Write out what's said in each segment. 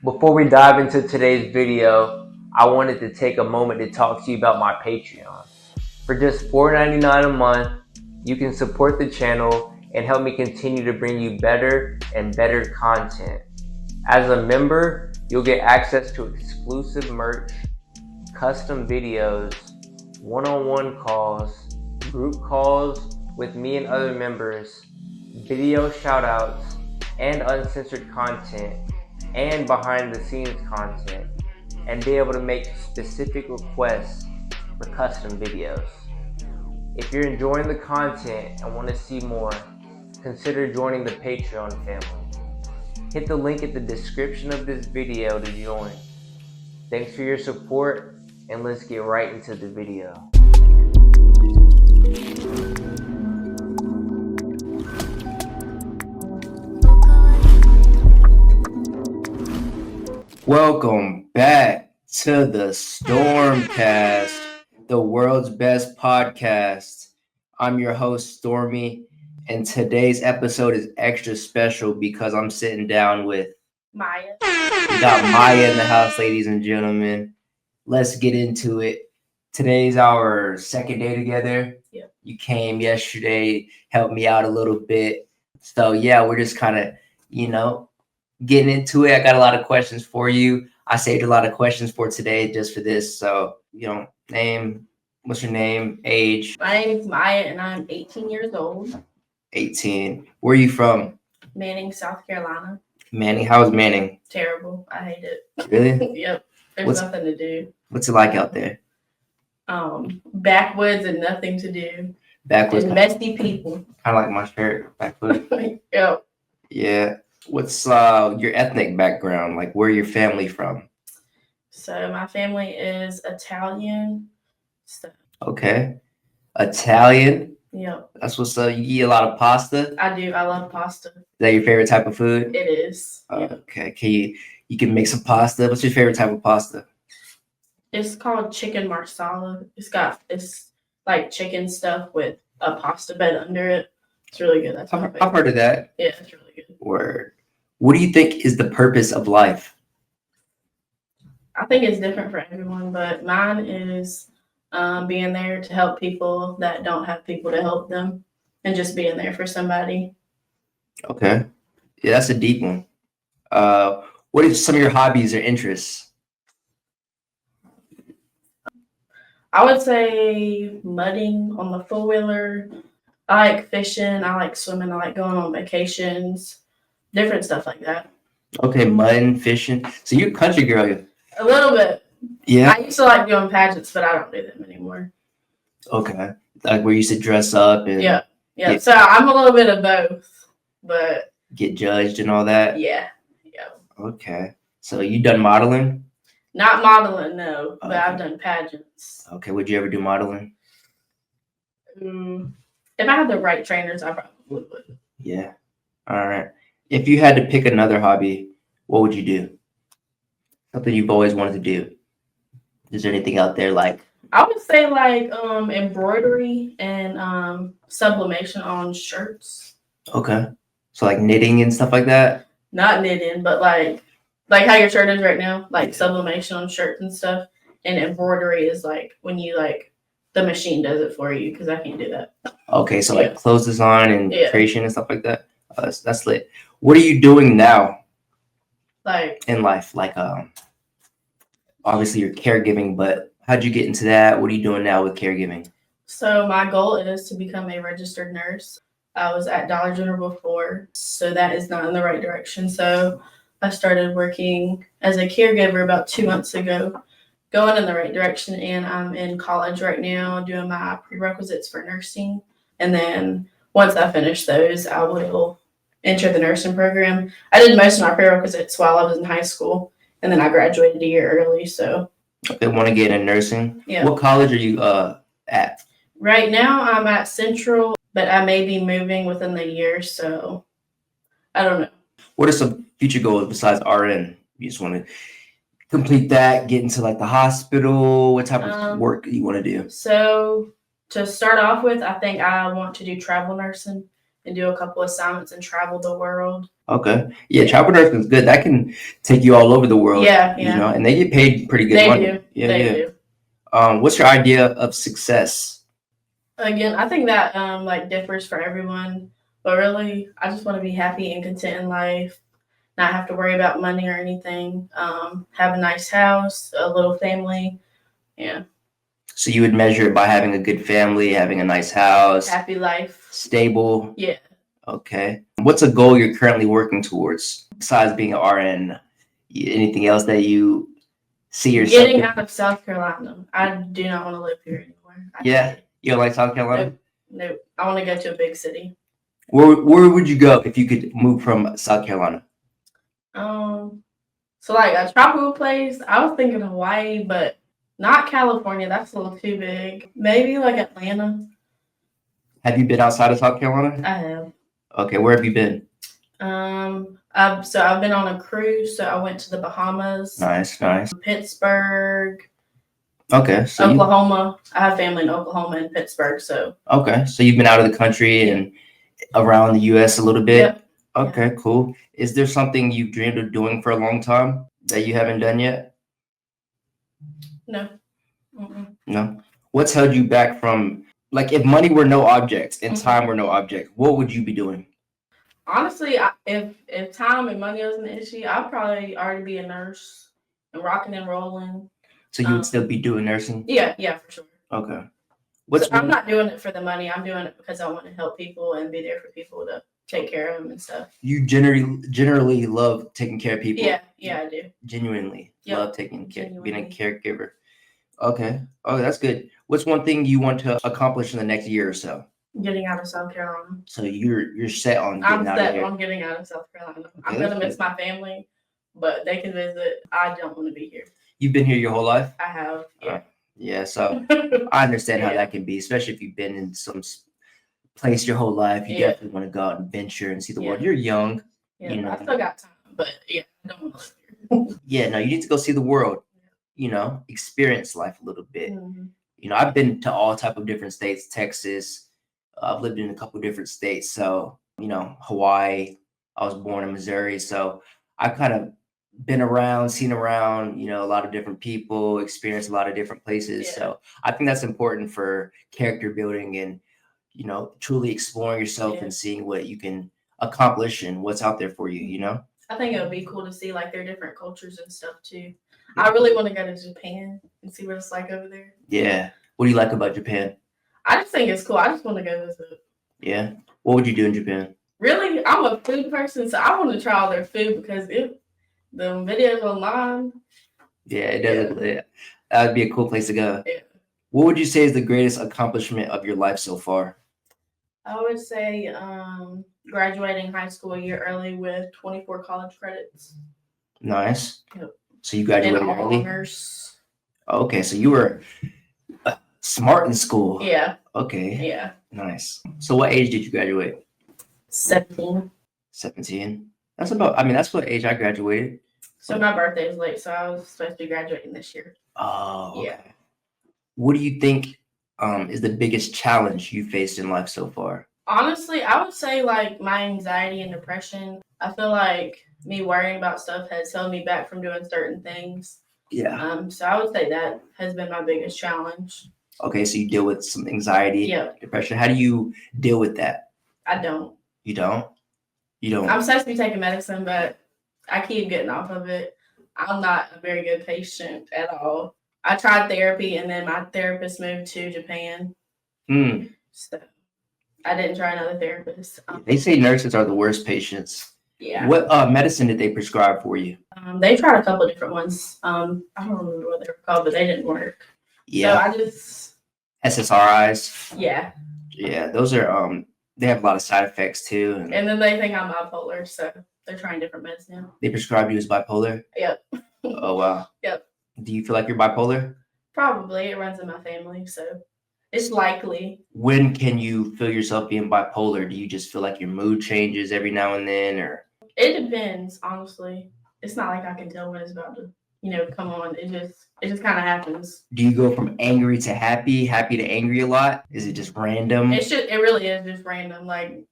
Before we dive into today's video, I wanted to take a moment to talk to you about my Patreon. For just $4.99 a month, you can support the channel and help me continue to bring you better and better content. As a member, you'll get access to exclusive merch, custom videos, one-on-one calls, group calls with me and other members, video shoutouts, and uncensored content, and behind the scenes content, and be able to make specific requests for custom videos. If you're enjoying the content and want to see more, consider joining the Patreon family. Hit the link in the description of this video to join. Thanks for your support, and let's get right into the video. Welcome back to the StormCast, the world's best podcast. I'm your host, Stormy, and today's episode is extra special because I'm sitting down with Myah. We got Myah in the house, ladies and gentlemen. Let's get into it. Today's our second day together. Yep. You came yesterday, helped me out a little bit. So yeah, we're just kind of, getting into it. I got a lot of questions for you. I saved a lot of questions for today just for this. So, name, what's your name, age? My name is Myah and I'm 18 years old. 18. Where are you from? Manning, South Carolina. Manning? How is Manning? Terrible. I hate it. Really? Yep. There's nothing to do. What's it like out there? Backwoods and nothing to do. Backwoods. And messy people. Kind of like my shirt, backwoods. Yep. Yeah. What's your ethnic background? Like, where your family from? So my family is Italian. So. Okay. Italian? Yep. That's what's up. You eat a lot of pasta? I do. I love pasta. Is that your favorite type of food? It is. Okay. Can you can make some pasta? What's your favorite type of pasta? It's called chicken marsala. It's like chicken stuff with a pasta bed under it. It's really good. That's my favorite. I've heard of that. Yeah, it's really good. Word. What do you think is the purpose of life? I think it's different for everyone, but mine is being there to help people that don't have people to help them and just being there for somebody. Okay. Yeah, that's a deep one. What are some of your hobbies or interests? I would say mudding on the four-wheeler. I like fishing. I like swimming. I like going on vacations. Different stuff like that. Okay, mudding, fishing. So you're a country girl. A little bit. Yeah. I used to like doing pageants, but I don't do them anymore. Okay. Like where you used to dress up and Yeah. So I'm a little bit of both, but get judged and all that. Yeah. Okay. So you done modeling? Not modeling, no, but Okay. I've done pageants. Okay. Would you ever do modeling? If I had the right trainers, I probably would. Yeah. All right. If you had to pick another hobby, what would you do? Something you've always wanted to do. Is there anything out there like? I would say like embroidery and sublimation on shirts. Okay. So like knitting and stuff like that? Not knitting, but like how your shirt is right now, like sublimation on shirts and stuff. And embroidery is like when you like the machine does it for you because I can't do that. Okay, so like clothes design and Yeah. creation and stuff like that. That's lit. What are you doing now? Like in life? Like obviously you're caregiving, but how'd you get into that? What are you doing now with caregiving? So my goal is to become a registered nurse. I was at Dollar General before, so that is not in the right direction. So I started working as a caregiver about 2 months ago, going in the right direction. And I'm in college right now doing my prerequisites for nursing. And then once I finish those, I will enter the nursing program. I did most of my prerequisites while I was in high school, and then I graduated a year early. So they want to get in nursing. Yeah. What college are you at? Right now I'm at Central, but I may be moving within the year, so I don't know. What are some future goals besides RN? You just want to complete that, get into like the hospital? What type of work do you want to do? So to start off with, I think I want to do travel nursing. and do a couple assignments and travel the world. Okay. Yeah, travel nursing is good. That can take you all over the world. Yeah, You yeah. know, and they get paid pretty good They money. do. Yeah, They yeah. do. What's your idea of success? Again, I think that like differs for everyone, but really, I just want to be happy and content in life, not have to worry about money or anything. Have a nice house, a little family. Yeah, So you would measure it by having a good family, having a nice house, happy life. stable. Yeah. Okay. What's a goal you're currently working towards besides being an RN? Anything else that you see yourself Getting out of South Carolina. I do not want to live here anymore. Yeah. You don't like South Carolina? Nope. I want to go to a big city. Where would you go if you could move from South Carolina? So like a tropical place, I was thinking Hawaii, but not California. That's a little too big. Maybe like Atlanta. Have you been outside of South Carolina? I have. Okay, where have you been? I've been on a cruise, so I went to the Bahamas. Nice. Pittsburgh. Okay, so Oklahoma. I have family in Oklahoma and Pittsburgh, so. Okay, so you've been out of the country and around the U.S. a little bit. Yep. Okay, cool. Is there something you've dreamed of doing for a long time that you haven't done yet? No. Mm-mm. No. What's held you back from, like, if money were no object and time were no object, what would you be doing? Honestly, if time and money wasn't an issue, I'd probably already be a nurse and rocking and rolling. So you would still be doing nursing? Yeah, for sure. Okay. I'm not doing it for the money. I'm doing it because I want to help people and be there for people to take care of them and stuff. You generally love taking care of people? Yeah, I do. Genuinely love taking care, being a Genuinely. caregiver. Okay. Oh, that's good. What's one thing you want to accomplish in the next year or so? Getting out of South Carolina. So you're set on getting I'm out of set here. on getting out of South Carolina. Okay, I'm gonna miss my family, but they can visit. I don't want to be here. You've been here your whole life? I have. Yeah. Yeah. So I understand how that can be, especially if you've been in some place your whole life. You definitely want to go out and venture and see the world. You're young. Yeah, you know. I still got time, but yeah, I don't want to live here. Yeah, no, you need to go see the world. You know, experience life a little bit. Mm-hmm. You know, I've been to all type of different states, Texas. I've lived in a couple different states. So, you know, Hawaii. I was born in Missouri. So I've kind of been around, seen around, you know, a lot of different people, experienced a lot of different places. Yeah. So I think that's important for character building and, you know, truly exploring yourself and seeing what you can accomplish and what's out there for you, you know? I think it would be cool to see like their different cultures and stuff too. I really want to go to Japan and see what it's like over there. Yeah. What do you like about Japan? I just think it's cool. I just want to go visit. Yeah. What would you do in Japan? Really, I'm a food person, so I want to try all their food because if the videos online. Yeah, it does. Yeah. That would be a cool place to go. Yeah. What would you say is the greatest accomplishment of your life so far? I would say graduating high school a year early with 24 college credits. Nice. Yep. So you graduated and early? Honors. Okay, so you were smart in school. Yeah. Okay. Yeah. Nice. So what age did you graduate? 17. 17. That's what age I graduated. So my birthday is late, so I was supposed to be graduating this year. Oh, okay. Yeah. What do you think is the biggest challenge you faced in life so far? Honestly, I would say like my anxiety and depression. I feel like me worrying about stuff has held me back from doing certain things. Yeah. So I would say that has been my biggest challenge. Okay, so you deal with some anxiety, Yep. depression. How do you deal with that? I don't. You don't? You don't? I'm supposed to be taking medicine, but I keep getting off of it. I'm not a very good patient at all. I tried therapy, and then my therapist moved to Japan. So I didn't try another therapist. They say nurses are the worst patients. Yeah. What medicine did they prescribe for you? They tried a couple different ones. I don't remember what they were called, but they didn't work. Yeah. So I just SSRIs. Yeah. Yeah, those are they have a lot of side effects too. And then they think I'm bipolar, so they're trying different meds now. They prescribed you as bipolar? Yep. Oh wow. Yep. Do you feel like you're bipolar? Probably. It runs in my family, so it's likely. When can you feel yourself being bipolar? Do you just feel like your mood changes every now and then, or? It depends, honestly. It's not like I can tell when it's about to, come on. It just kind of happens. Do you go from angry to happy to angry a lot? Is it just random? It really is just random. Like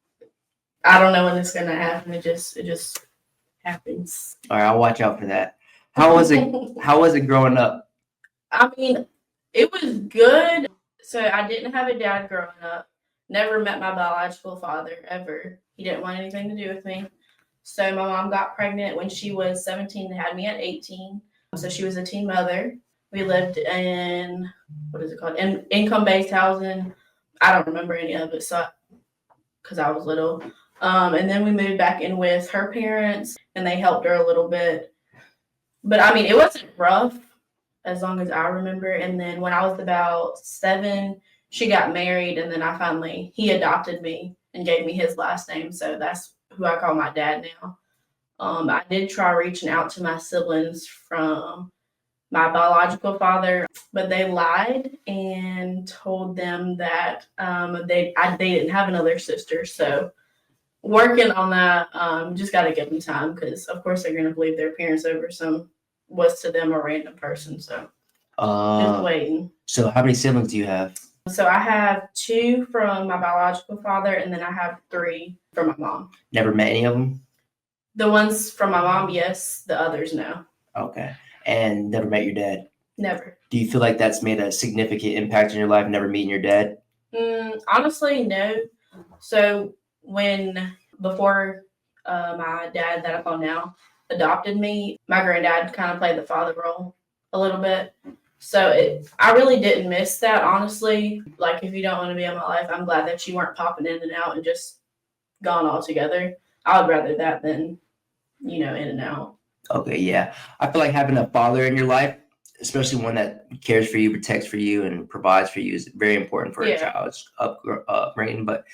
I don't know when it's gonna happen. It just happens. All right, I'll watch out for that. How was it? How was it growing up? I mean, it was good. So I didn't have a dad growing up. Never met my biological father ever. He didn't want anything to do with me. So my mom got pregnant when she was 17 and had me at 18. So she was a teen mother. We lived in, what is it called? Income-based housing. I don't remember any of it, so because I was little. And then we moved back in with her parents, and they helped her a little bit. But I mean, it wasn't rough as long as I remember. And then when I was about 7, she got married, and then he adopted me and gave me his last name. So that's who I call my dad now. I did try reaching out to my siblings from my biological father, but they lied and told them that they didn't have another sister. So working on that, just got to give them time because, of course, they're going to believe their parents over some was to them a random person. So just waiting. So how many siblings do you have? So I have 2 from my biological father, and then I have 3 from my mom. Never met any of them? The ones from my mom, yes. The others, no. Okay. And never met your dad? Never. Do you feel like that's made a significant impact in your life, never meeting your dad? Honestly, no. So before my dad that I call now adopted me, my granddad kind of played the father role a little bit. So I really didn't miss that, honestly. Like, if you don't want to be in my life, I'm glad that you weren't popping in and out and just gone altogether. I would rather that than, in and out. Okay, yeah. I feel like having a father in your life, especially one that cares for you, protects for you, and provides for you, is very important for a child's upbringing. But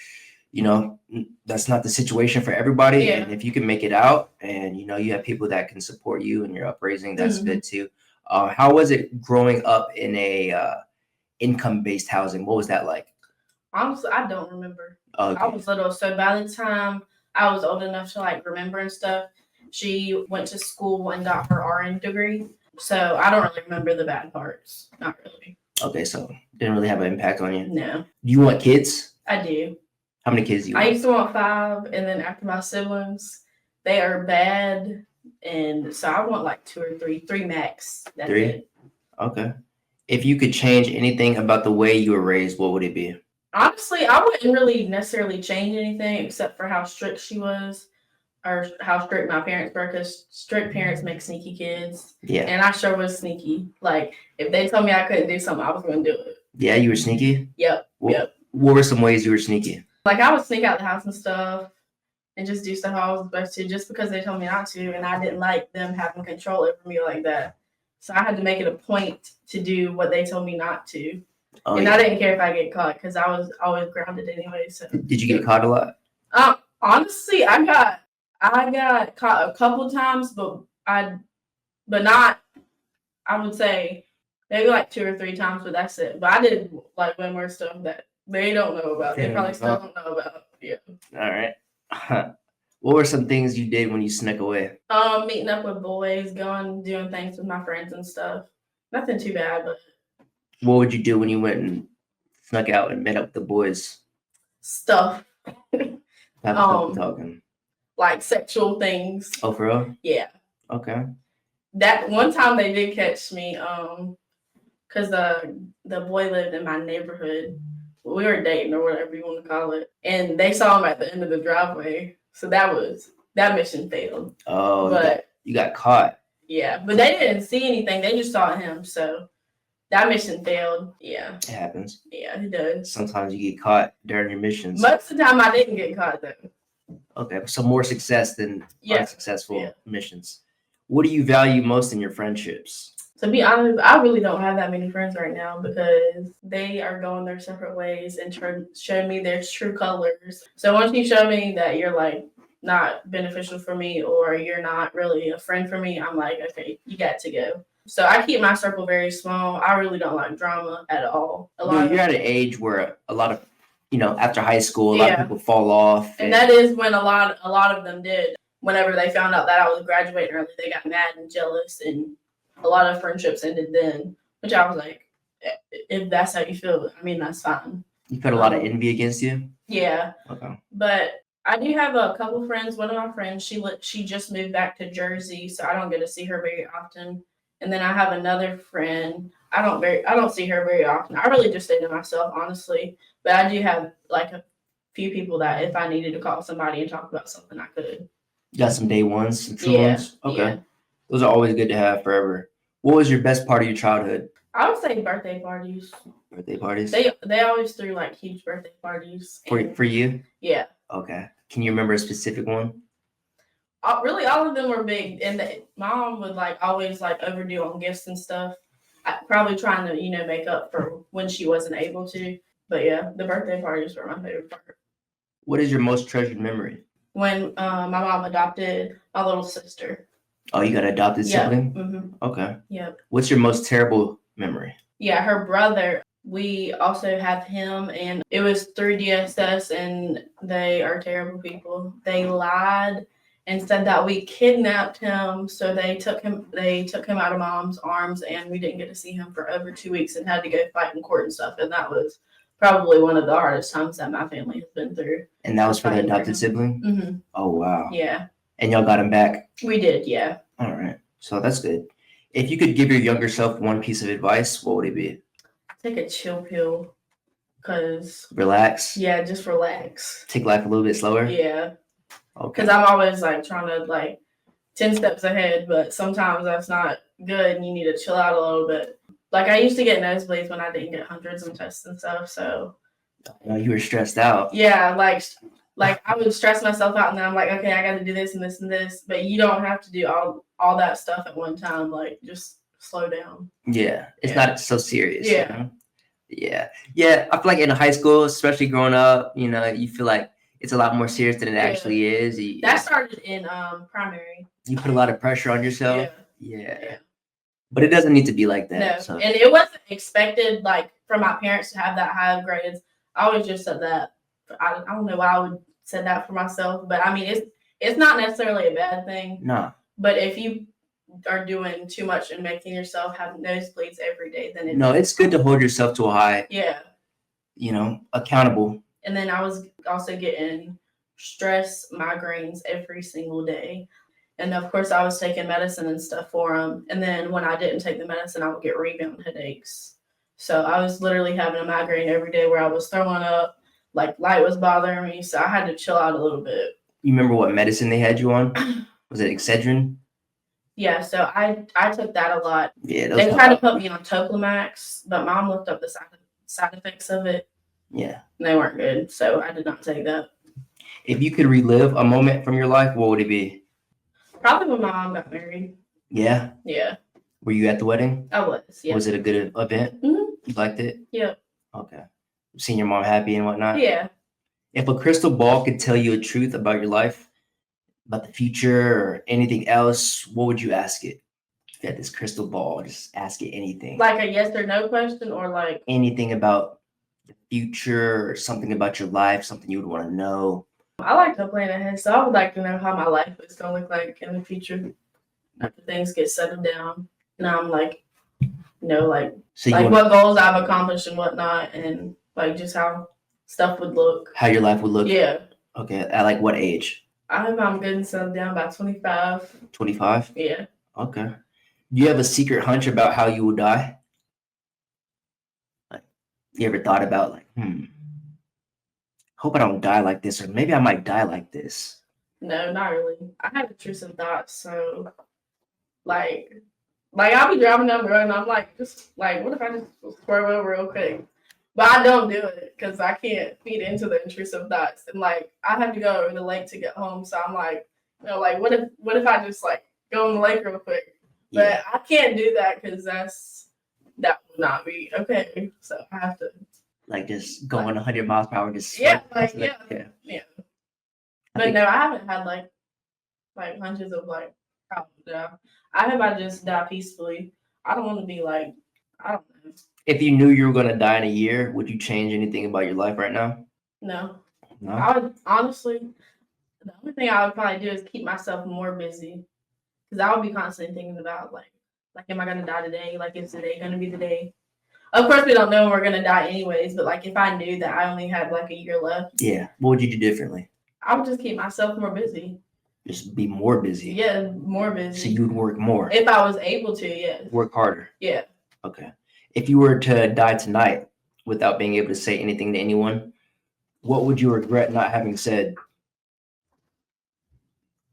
that's not the situation for everybody. Yeah. And if you can make it out, and you have people that can support you in your upraising, that's good too. How was it growing up in a income-based housing? What was that like? Honestly, I don't remember. Okay. I was little, so by the time I was old enough to remember and stuff, she went to school and got her RN degree. So I don't really remember the bad parts. Not really. Okay, so didn't really have an impact on you. No. Do you want kids? I do. How many kids do you want? I used to want 5, and then after my siblings, they are bad, and so I want 2 or 3 max. That's 3? it. Okay. If you could change anything about the way you were raised, what would it be? Honestly, I wouldn't really necessarily change anything except for how strict she was, or how strict my parents were, because strict parents make sneaky kids. Yeah. And I sure was sneaky. Like, if they told me I couldn't do something, I was going to do it. Yeah, you were sneaky? Yep. What were some ways you were sneaky? Like, I would sneak out the house and stuff and just do stuff I was supposed to just because they told me not to, and I didn't like them having control over me like that. So I had to make it a point to do what they told me not to. Oh, and I didn't care if I get caught because I was always grounded anyway. So did you get caught a lot? Honestly, I got caught a couple of times, but not. I would say maybe 2 or 3 times, but that's it. But I did way more stuff that they don't know about. They probably still don't know about. Yeah. All right. What were some things you did when you snuck away? Meeting up with boys, doing things with my friends and stuff. Nothing too bad, but. What would you do when you went and snuck out and met up with the boys? Stuff. Talking. Like sexual things. Oh, for real? Yeah. Okay. That one time they did catch me, because the boy lived in my neighborhood. We were dating or whatever you want to call it, and they saw him at the end of the driveway. So that mission failed. Oh, but you got caught. Yeah, but they didn't see anything. They just saw him. So that mission failed. Yeah. It happens. Yeah, it does. Sometimes you get caught during your missions. Most of the time I didn't get caught though. Okay, so more success than unsuccessful missions. What do you value most in your friendships? To be honest, I really don't have that many friends right now because they are going their separate ways and show me their true colors. So once you show me that you're not beneficial for me or you're not really a friend for me, I'm like, okay, you got to go. So I keep my circle very small. I really don't like drama at all. You're at an age where a lot of, after high school, a lot of people fall off. And that is when a lot of them did. Whenever they found out that I was graduating early, they got mad and jealous, and a lot of friendships ended then, which I was like, if that's how you feel, I mean, that's fine. You felt a lot of envy against you? Yeah. Okay. But I do have a couple friends. One of my friends, she just moved back to Jersey, so I don't get to see her very often. And then I have another friend. I don't see her very often. I really just stay to myself, honestly. But I do have like a few people that if I needed to call somebody and talk about something, I could. You got some day ones, some true Yeah, ones? Okay. yeah. Those are always good to have forever. What was your best part of your childhood? I would say birthday parties. Birthday parties? They always threw like huge birthday parties. For you? Yeah. Okay. Can you remember a specific one? Really, all of them were big, and mom would like always like overdo on gifts and stuff. Probably trying to make up for when she wasn't able to. But yeah, the birthday parties were my favorite part. What is your most treasured memory? When my mom adopted my little sister. Oh, you got an adopted sibling? Mm-hmm. Okay. Yep. What's your most terrible memory? Yeah, her brother. We also have him, and it was through DSS, and they are terrible people. They lied and said that we kidnapped him, so they took him out of mom's arms, and we didn't get to see him for over 2 weeks and had to go fight in court and stuff. And that was probably one of the hardest times that my family has been through. And that was for the adopted sibling? Mm-hmm. Oh, wow. Yeah. And y'all got him back? We did, yeah. All right. So that's good. If you could give your younger self one piece of advice, what would it be? Take a chill pill, cause relax. Yeah, just relax. Take life a little bit slower. Yeah. Okay. Cause I'm always like trying to like 10 steps ahead, but sometimes that's not good, and you need to chill out a little bit. Like I used to get nosebleeds when I didn't get hundreds of tests and stuff. So. You were stressed out. Yeah, like I would stress myself out, and then I'm like, okay, I got to do this and this and this, but you don't have to do all that stuff at one time. Like just slow down. Yeah, it's not so serious. Yeah. Yeah. I feel like in high school, especially growing up, you feel like it's a lot more serious than it actually is. That started in primary. You put a lot of pressure on yourself. Yeah. But it doesn't need to be like that. No, so. And it wasn't expected like from my parents to have that high of grades. I always just said that. I don't know why I would say that for myself, but I mean it's not necessarily a bad thing. No. But if you are doing too much and making yourself have nosebleeds every day, then it's good to hold yourself to a high. Yeah. Accountable. And then I was also getting stress migraines every single day. And of course I was taking medicine and stuff for them. And then when I didn't take the medicine, I would get rebound headaches. So I was literally having a migraine every day where I was throwing up, like light was bothering me. So I had to chill out a little bit. You remember what medicine they had you on? Was it Excedrin? Yeah, so I took that a lot. Yeah, they tried to put me on Toclamax, but mom looked up the side effects of it. Yeah. And they weren't good, so I did not take that. If you could relive a moment from your life, what would it be? Probably when my mom got married. Yeah? Yeah. Were you at the wedding? I was, yeah. Was it a good event? Mm-hmm. You liked it? Yeah. Okay. Seeing your mom happy and whatnot? Yeah. If a crystal ball could tell you a truth about your life, about the future or anything else, what would you ask it? If you had this crystal ball, just ask it anything. Like a yes or no question, or like anything about the future or something about your life, something you would want to know. I like to plan ahead, so I would like to know how my life is going to look like in the future after things get settled down. And I'm like, what goals I've accomplished and whatnot, and like just how stuff would look. How your life would look? Yeah. Okay. At like what age? I hope I'm good and settled down by 25. 25? Yeah. Okay. Do you have a secret hunch about how you will die? Like, you ever thought about hope I don't die like this, or maybe I might die like this? No, not really. I have intrusive thoughts, so like I'll be driving down the road and I'm like, just like, what if I just swerve over real quick? But I don't do it because I can't feed into the intrusive thoughts, and like I have to go over the lake to get home. So I'm like, what if I just like go in the lake real quick? But I can't do that because that would not be okay. So I have to just going 100 miles per hour, just yeah. But no, I haven't had like hunches of like I hope I just die peacefully. I don't want to be like, I don't know. If you knew you were gonna die in a year, would you change anything about your life right now? No. No. I would honestly. The only thing I would probably do is keep myself more busy, because I would be constantly thinking about like, am I gonna die today? Like, is today gonna be the day? Of course, we don't know when we're gonna die anyways. But like, if I knew that I only had like a year left, yeah, what would you do differently? I would just keep myself more busy. Just be more busy. Yeah, more So busy. you would work more. If I was able to, yes. Work harder. Yeah. Okay. If you were to die tonight without being able to say anything to anyone, what would you regret not having said?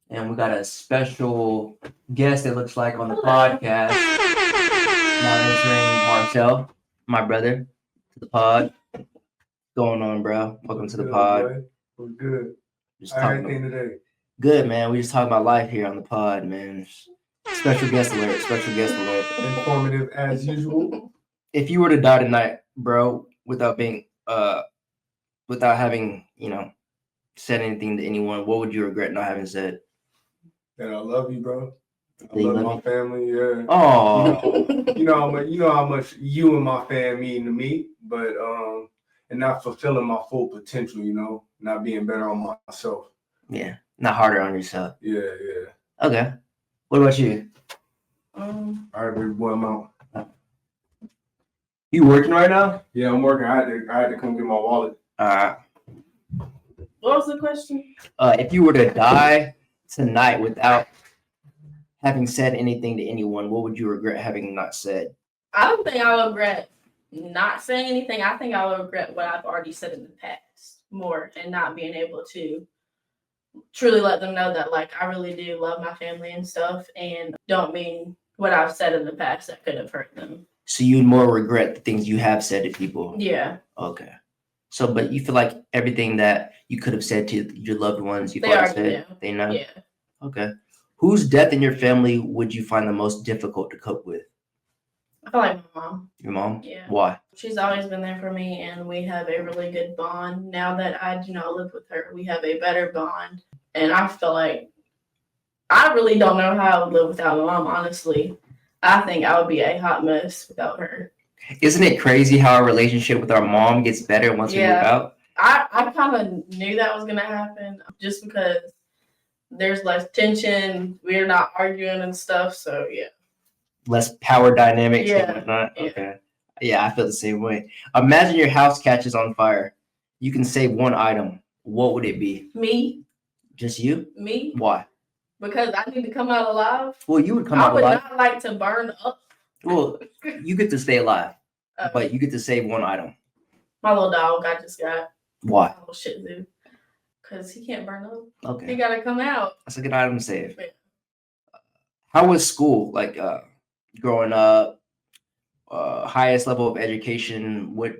And we got a special guest, it looks like, on the podcast. Now entering Marcel, my brother, to the pod. What's going on, bro? Welcome to the pod. Boy. We're good. Just How talking everything today? good, man. We just talking about life here on the pod, man. Special guest alert. Special guest alert. Informative as usual. If you were to die tonight, bro, without having, said anything to anyone, what would you regret not having said? That I love you, bro. I That you love love my family. Yeah. Oh, You know how much you and my fam mean to me, but and not fulfilling my full potential. Not being better on myself. yeah. Not harder on yourself. Yeah. Okay. What about you? All right, baby boy, I'm out. You working right now? Yeah, I'm working. I had to come get my wallet. What was the question? If you were to die tonight without having said anything to anyone, what would you regret having not said? I don't think I would regret not saying anything. I think I would regret what I've already said in the past more and not being able to truly let them know that, like, I really do love my family and stuff and don't mean what I've said in the past that could have hurt them. So you'd more regret the things you have said to people? Yeah. Okay. So, but you feel like everything that you could have said to your loved ones, you've They already already said, know. they know? Yeah. Okay. Whose death in your family would you find the most difficult to cope with? I feel like my mom. Your mom? Yeah. Why? She's always been there for me and we have a really good bond. Now that I do not live with her, we have a better bond. And I feel like I really don't know how I would live without my mom, honestly. I think I would be a hot mess without her. Isn't it crazy how our relationship with our mom gets better once we move out? I kind of knew that was going to happen just because there's less tension. We're not arguing and stuff. So, yeah. Less power dynamics Yeah. and whatnot? Yeah. Okay. Yeah, I feel the same way. Imagine your house catches on fire. You can save one item. What would it be? Me? Just you? Me? Why? Because I need to come out alive. Well, you would come I out would alive. not like to burn up. Well, you get to stay alive, Uh, but you get to save one item. My little dog I just got. Why? My little Shih Tzu. Because he can't burn up. He Okay. got to come out. That's a good item to save. Yeah. How was school? Like growing up, highest level of education, what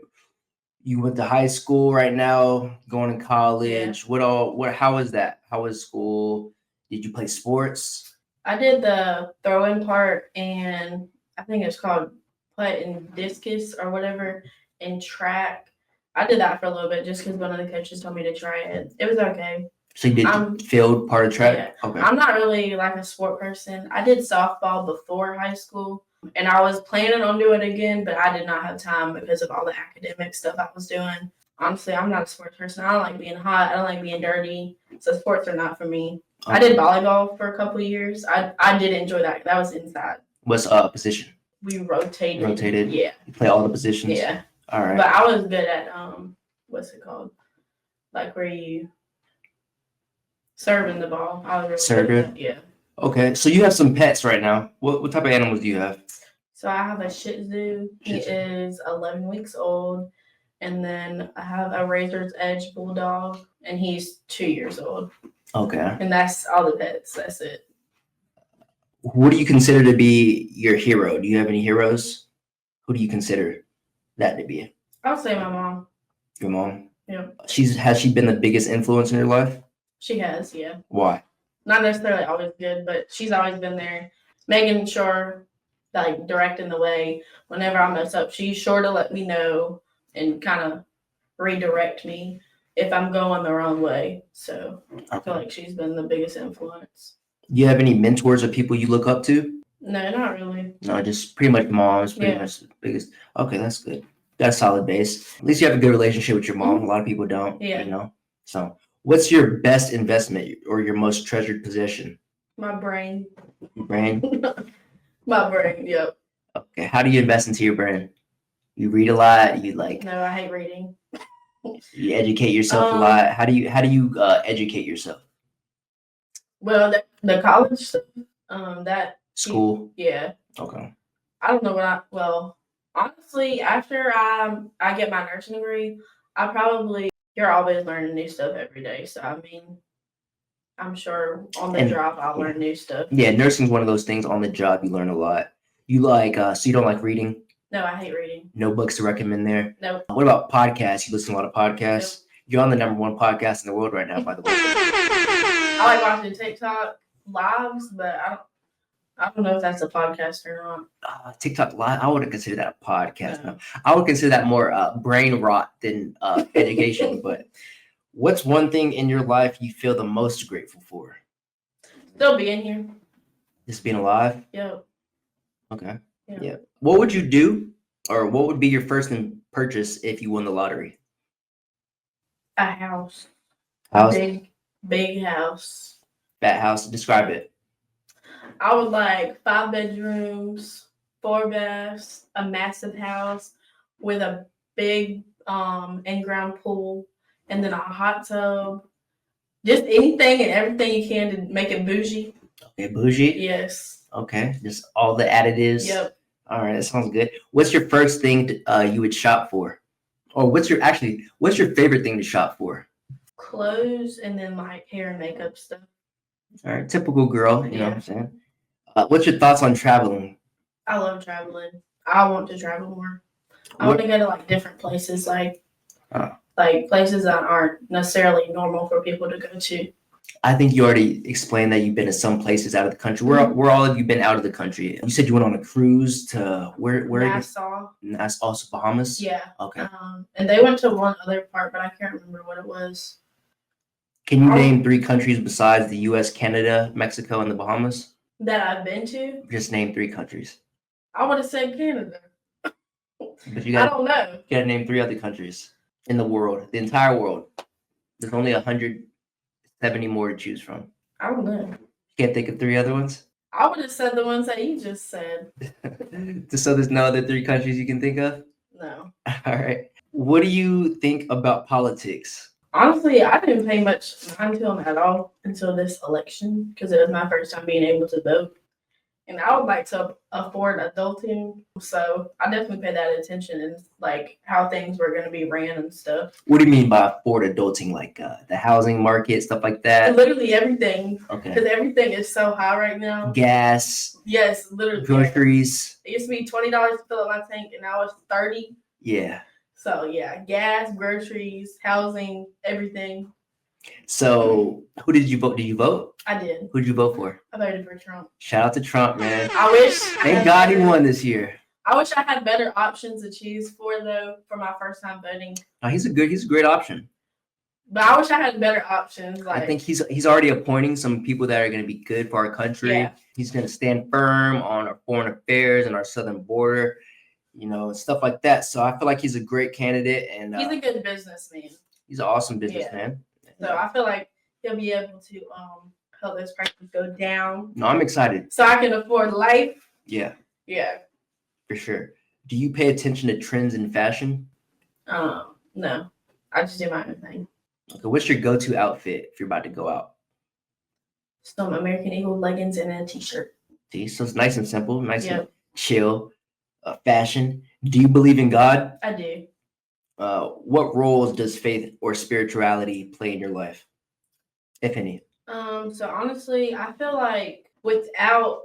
you went to high school right now, going to college, how was that? How was school? Did you play sports? I did the throw-in part, and I think it's called putt and discus or whatever, in track. I did that for a little bit just because one of the coaches told me to try it. It was okay. So you did the field part of track? Yeah. Okay. I'm not really like a sport person. I did softball before high school, and I was planning on doing it again, but I did not have time because of all the academic stuff I was doing. Honestly, I'm not a sports person. I don't like being hot. I don't like being dirty. So sports are not for me. Okay. I did volleyball for a couple of years. I did enjoy that. That was inside. What's position? We rotated. Rotated? Yeah. You play all the positions? Yeah. All right. But I was good at what's it called? Like where you serving the ball. I was really Serve good it? at that. Yeah. Okay. So you have some pets right now. What type of animals do you have? So I have a Shih Tzu. He Shih Tzu. is 11 weeks old. And then I have a Razor's Edge Bulldog, and he's 2 years old. Okay. And that's all the pets. That's it. What do you consider to be your hero? Do you have any heroes? Who do you consider that to be? I'll say my mom. Your mom? Yeah. Has she been the biggest influence in your life? She has, yeah. Why? Not necessarily always good, but she's always been there, making sure, like, directing the way. Whenever I mess up, she's sure to let me know and kind of redirect me if I'm going the wrong way. So I feel like she's been the biggest influence. Do you have any mentors or people you look up to? No, not really. No, just pretty much moms, pretty much the biggest. Okay, that's good. That's a solid base. At least you have a good relationship with your mom. A lot of people don't, Yeah. So what's your best investment or your most treasured possession? My brain. Your brain? My brain, yep. Okay, how do you invest into your brain? You read a lot, you like, No, I hate reading. You educate yourself a lot. How do you educate yourself? Well, the college stuff, that School. yeah. Okay. I don't know well, honestly, after I get my nursing degree, you're always learning new stuff every day. So I mean, I'm sure on the job I'll learn new stuff. Yeah, nursing's one of those things on the job you learn a lot. You like so you don't like reading? No, I hate reading. No books to recommend there? Nope. What about podcasts? You listen to a lot of podcasts? Nope. You're on the #1 podcast in the world right now, by the way. I like watching TikTok lives, but I don't know if that's a podcast or not. TikTok live, I wouldn't consider that a podcast. No. I would consider that more brain rot than education. But what's one thing in your life you feel the most grateful for? Still being here. Just being alive? Yep. Okay. Yeah. What would you do, or what would be your first purchase if you won the lottery? A house. House? Big house. That house? Describe it. I would like 5 bedrooms, 4 baths, a massive house with a big in-ground pool, and then a hot tub. Just anything and everything you can to make it bougie. Okay, bougie? Yes. Okay, just all the additives. Yep. All right, that sounds good. What's your first thing you would shop for? Or what's your favorite thing to shop for? Clothes and then like hair and makeup stuff. All right, typical girl, you know what I'm saying? What's your thoughts on traveling? I love traveling. I want to travel more. I want to go to like different places, like places that aren't necessarily normal for people to go to. I think you already explained that you've been to some places out of the country. Where all have you been out of the country? You said you went on a cruise to where? Nassau. Nassau, also Bahamas? Yeah. Okay. And they went to one other part, but I can't remember what it was. Can you name 3 countries besides the U.S., Canada, Mexico, and the Bahamas? That I've been to? Just name 3 countries. I would have said Canada. But I don't know. You gotta name 3 other countries in the world, the entire world. There's only 170 more to choose from. I don't know. You can't think of 3 other ones? I would have said the ones that you just said. So there's no other 3 countries you can think of? No. All right. What do you think about politics? Honestly, I didn't pay much mind to them at all until this election because it was my first time being able to vote. And I would like to afford adulting, so I definitely paid that attention and like how things were going to be ran and stuff. What do you mean by afford adulting? Like the housing market, stuff like that? Literally everything. Okay. Because everything is so high right now. Gas. Yes, literally. Groceries. It used to be $20 to fill up my tank, and now it's $30. Yeah. So yeah, gas, groceries, housing, everything. So who did you vote? Did you vote? I did. Who did you vote for? I voted for Trump. Shout out to Trump, man. I wish. Thank God he won this year. I wish I had better options to choose for though for my first time voting. No, he's a great option. But I wish I had better options. Like, I think he's already appointing some people that are going to be good for our country. Yeah. He's going to stand firm on our foreign affairs and our southern border, you know, stuff like that. So I feel like he's a great candidate, and he's a good businessman. He's an awesome businessman. So I feel like he'll be able to help those prices go down. No, I'm excited. So I can afford life. Yeah. Yeah. For sure. Do you pay attention to trends in fashion? No. I just do my own thing. Okay, what's your go-to outfit if you're about to go out? Some American Eagle leggings and a t-shirt. See, so it's nice and simple, nice and chill. Fashion. Do you believe in God? I do. What roles does faith or spirituality play in your life, if any? So honestly, I feel like without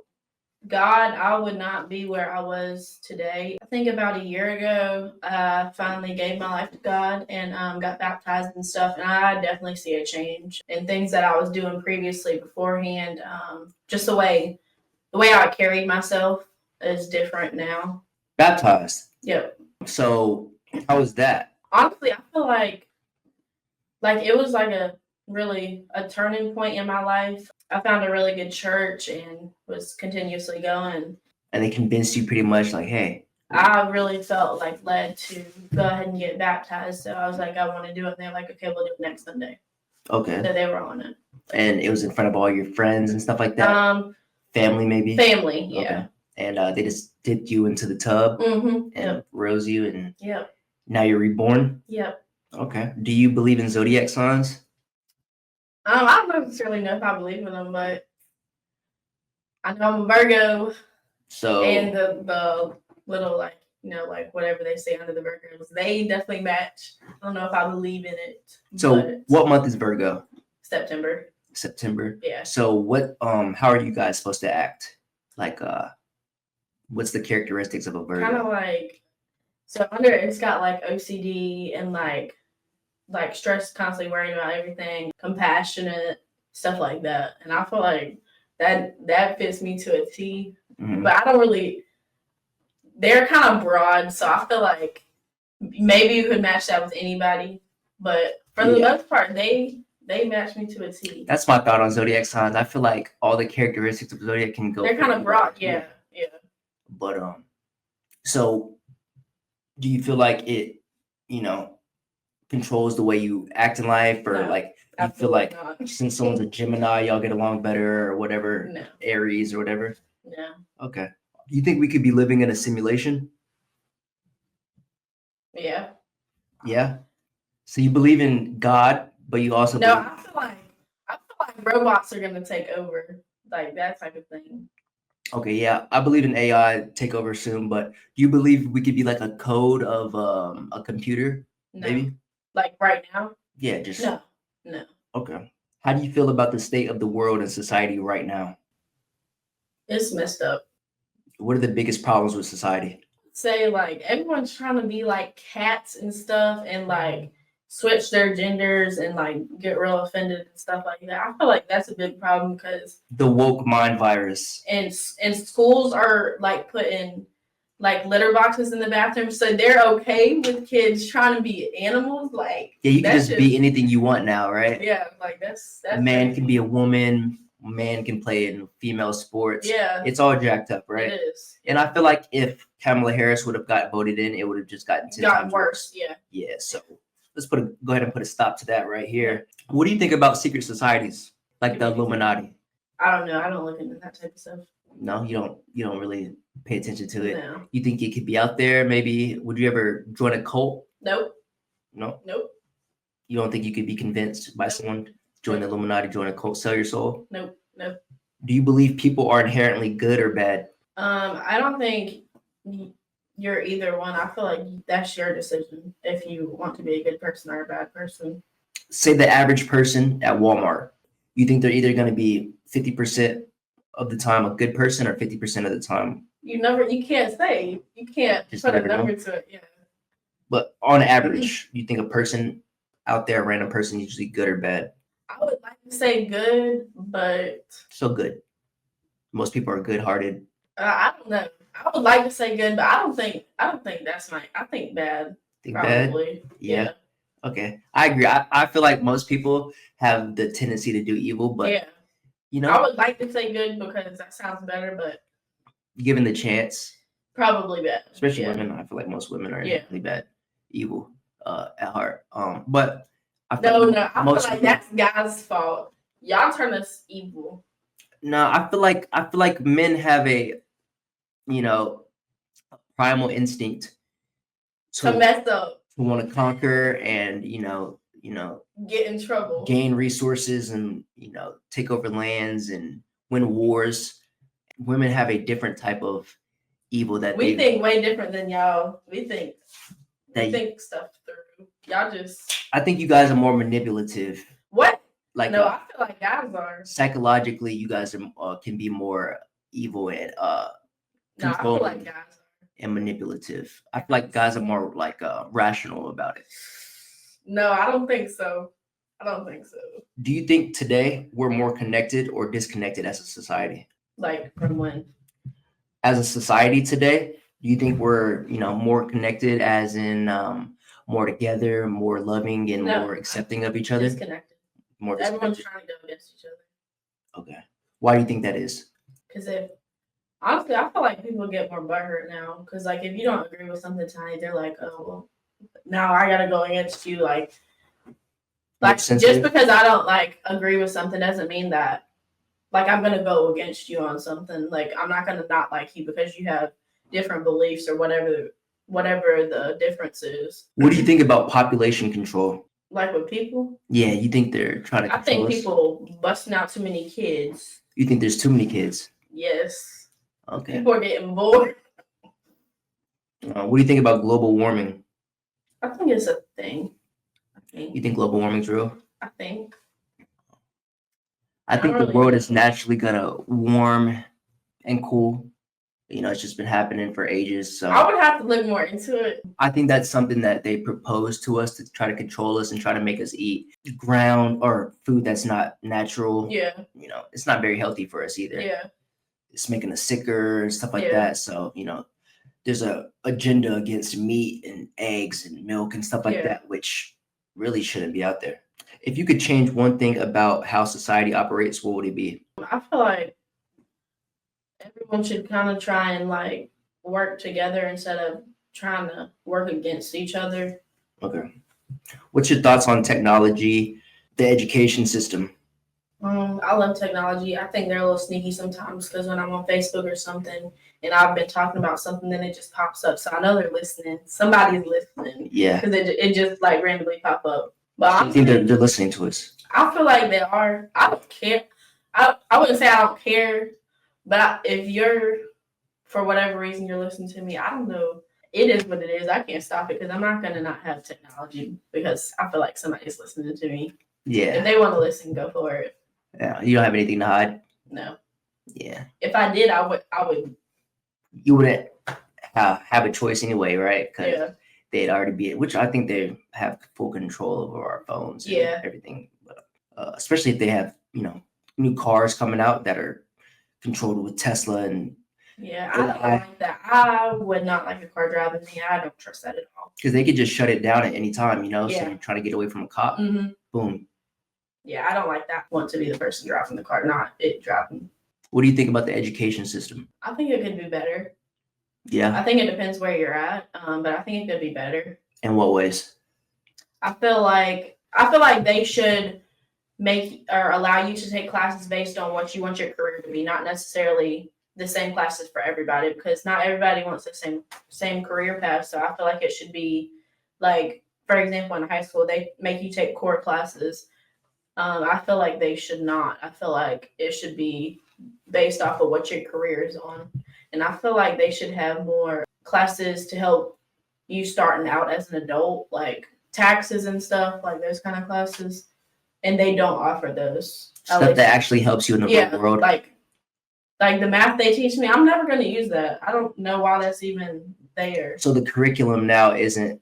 God, I would not be where I was today. I think about a year ago, I finally gave my life to God and got baptized and stuff. And I definitely see a change in things that I was doing previously beforehand. Just the way I carried myself is different now. Baptized? Yep. So how was that? Honestly, I feel like it was like a turning point in my life. I found a really good church and was continuously going. And they convinced you pretty much like, hey. I really felt like led to go ahead and get baptized. So I was like, I want to do it. And they're like, okay, we'll do it next Sunday. Okay. So they were on it. And it was in front of all your friends and stuff like that? Family, maybe? Family, yeah. Okay. And they just dipped you into the tub and rose you, and Yep. Now you're reborn? Yep. Okay. Do you believe in zodiac signs? I don't necessarily know if I believe in them, but I know I'm a Virgo, So and the little like whatever they say under the Virgos, they definitely match. I don't know if I believe in it. But what month is Virgo? September. September. Yeah. So what how are you guys supposed to act? Like what's the characteristics of a Virgo? Kind of like, so under it's got like OCD and like stress, constantly worrying about everything, compassionate, stuff like that. And I feel like that fits me to a T. Mhm. But I don't really. They're kind of broad, so I feel like maybe you could match that with anybody. But for the most part, they match me to a T. That's my thought on zodiac signs. I feel like all the characteristics of zodiac can go. They're kind of broad, yeah. But so do you feel like it, controls the way you act in life, or No, like you feel like not. since someone's a Gemini, y'all get along better, or whatever, No. Aries or whatever? No. Okay. You think we could be living in a simulation? Yeah. Yeah. So you believe in God, but you also No, believe... I feel like robots are gonna take over, like that type of thing. Okay, yeah, I believe in AI take over soon, but do you believe we could be like a code of a computer? No. Maybe? Like right now? Yeah, just No. Okay. How do you feel about the state of the world and society right now? It's messed up. What are the biggest problems with society? Say like everyone's trying to be like cats and stuff, and like switch their genders and like get real offended and stuff like that. I feel like that's a big problem because The woke mind virus. and schools are like putting like litter boxes in the bathroom, so they're okay with kids trying to be animals. Like Yeah, you can that's just be anything you want now, right? Yeah, like that's A man crazy. can be a woman, a man can play in female sports. Yeah, It's all jacked up, right? it is. And I feel like if Kamala Harris would have got voted in, it would have just gotten 10 times worse. Yeah. Yeah, so let's go ahead and put a stop to that right here. What do you think about secret societies like the Illuminati? I don't know. I don't look into that type of stuff. No, you don't really pay attention to it. No. You think it could be out there? Maybe would you ever join a cult? Nope. No. Nope. You don't think you could be convinced by someone to join the Illuminati, join a cult, sell your soul? Nope. Nope. Do you believe people are inherently good or bad? I don't think you're either one. I feel like that's your decision if you want to be a good person or a bad person. Say the average person at Walmart, you think they're either going to be 50% of the time a good person or 50% of the time? You can't say. You can't Just put a never know. number to it. Yeah. But on average, you think a person out there, a random person, usually good or bad? I would like to say good, but So good. Most people are good-hearted. I don't know. I would like to say good, but I don't think that's right. I think bad. Think bad? Probably. Yeah. Okay. I agree. I feel like most people have the tendency to do evil, but Yeah. you know, I would like to say good because that sounds better, but given the chance, probably bad. especially Yeah. women, I feel like most women are Yeah. really bad, evil, at heart. But I No, feel I feel most like people- that's guys' fault. Y'all turn us evil. No, I feel like men have a primal instinct To mess up, to want to conquer and get in trouble. gain resources and take over lands and win wars. Women have a different type of evil that We think way different than y'all. We think stuff through. Y'all just I think you guys are more manipulative. what? Like No, I feel like guys are. psychologically, you guys are can be more evil and No, I feel controlling like guys are. and manipulative. I feel like guys are more like rational about it. No, I don't think so. I don't think so. Do you think today we're more connected or disconnected as a society? Like from when? As a society today, do you think we're more connected, as in more together, more loving, and No. more accepting of each other? Disconnected. More Everyone's disconnected. trying to go against each other. Okay. Why do you think that is? Because honestly, I feel like people get more butthurt now. Because like if you don't agree with something tiny, they're like, oh, well, now I gotta go against you. Like just sensitive? because I don't like agree with something doesn't mean that like I'm gonna go against you on something. Like I'm not gonna not like you because you have different beliefs or whatever whatever the difference is. What do you think about population control? Like with people, Yeah, you think they're trying to I think control us? people busting out too many kids. You think there's too many kids? Yes. Okay. People are getting bored. What do you think about global warming? I think it's a thing. You think global warming's real? I think. I think the really world know. is naturally gonna warm and cool. You know, it's just been happening for ages. So I would have to look more into it. I think that's something that they propose to us to try to control us and try to make us eat ground or food that's not natural. Yeah. You know, it's not very healthy for us either. Yeah. It's making us sicker and stuff like Yeah. that. So, you know, there's a agenda against meat and eggs and milk and stuff like Yeah. that, which really shouldn't be out there. If you could change one thing about how society operates, what would it be? I feel like everyone should kind of try and like work together instead of trying to work against each other. Okay. What's your thoughts on technology, the education system? I love technology. I think they're a little sneaky sometimes because when I'm on Facebook or something and I've been talking about something, then it just pops up. So I know they're listening. Somebody's listening Yeah. because it just like randomly pop up. But I think they're listening to us. I feel like they are. I don't care. I wouldn't say I don't care, but if you're, for whatever reason, you're listening to me, I don't know. It is what it is. I can't stop it because I'm not going to not have technology because I feel like somebody's listening to me. If Yeah. they want to listen, go for it. Yeah. You don't have anything to hide? No. Yeah. If I did, I would. You wouldn't have a choice anyway, right? Because Yeah. they'd already be, which I think they have full control over our phones and Yeah. everything. But, especially if they have, you know, new cars coming out that are controlled with Tesla and Yeah, I don't like that. I would not like a car driving me. I don't trust that at all. because they could just shut it down at any time, you know. So Yeah. you're trying to get away from a cop. Mm-hmm. Boom. Yeah, I don't like that. I want to be the person driving the car, not it driving. What do you think about the education system? I think it could be better. Yeah. I think it depends where you're at, but I think it could be better. In what ways? I feel like they should make or allow you to take classes based on what you want your career to be, not necessarily the same classes for everybody, because not everybody wants the same career path. So I feel like it should be like, for example, in high school, they make you take core classes. I feel like they should not. I feel like it should be based off of what your career is on. And I feel like they should have more classes to help you starting out as an adult, like taxes and stuff, like those kind of classes. And they don't offer those. Stuff that actually helps you in the real world. Like the math they teach me, I'm never going to use that. I don't know why that's even there. So the curriculum now isn't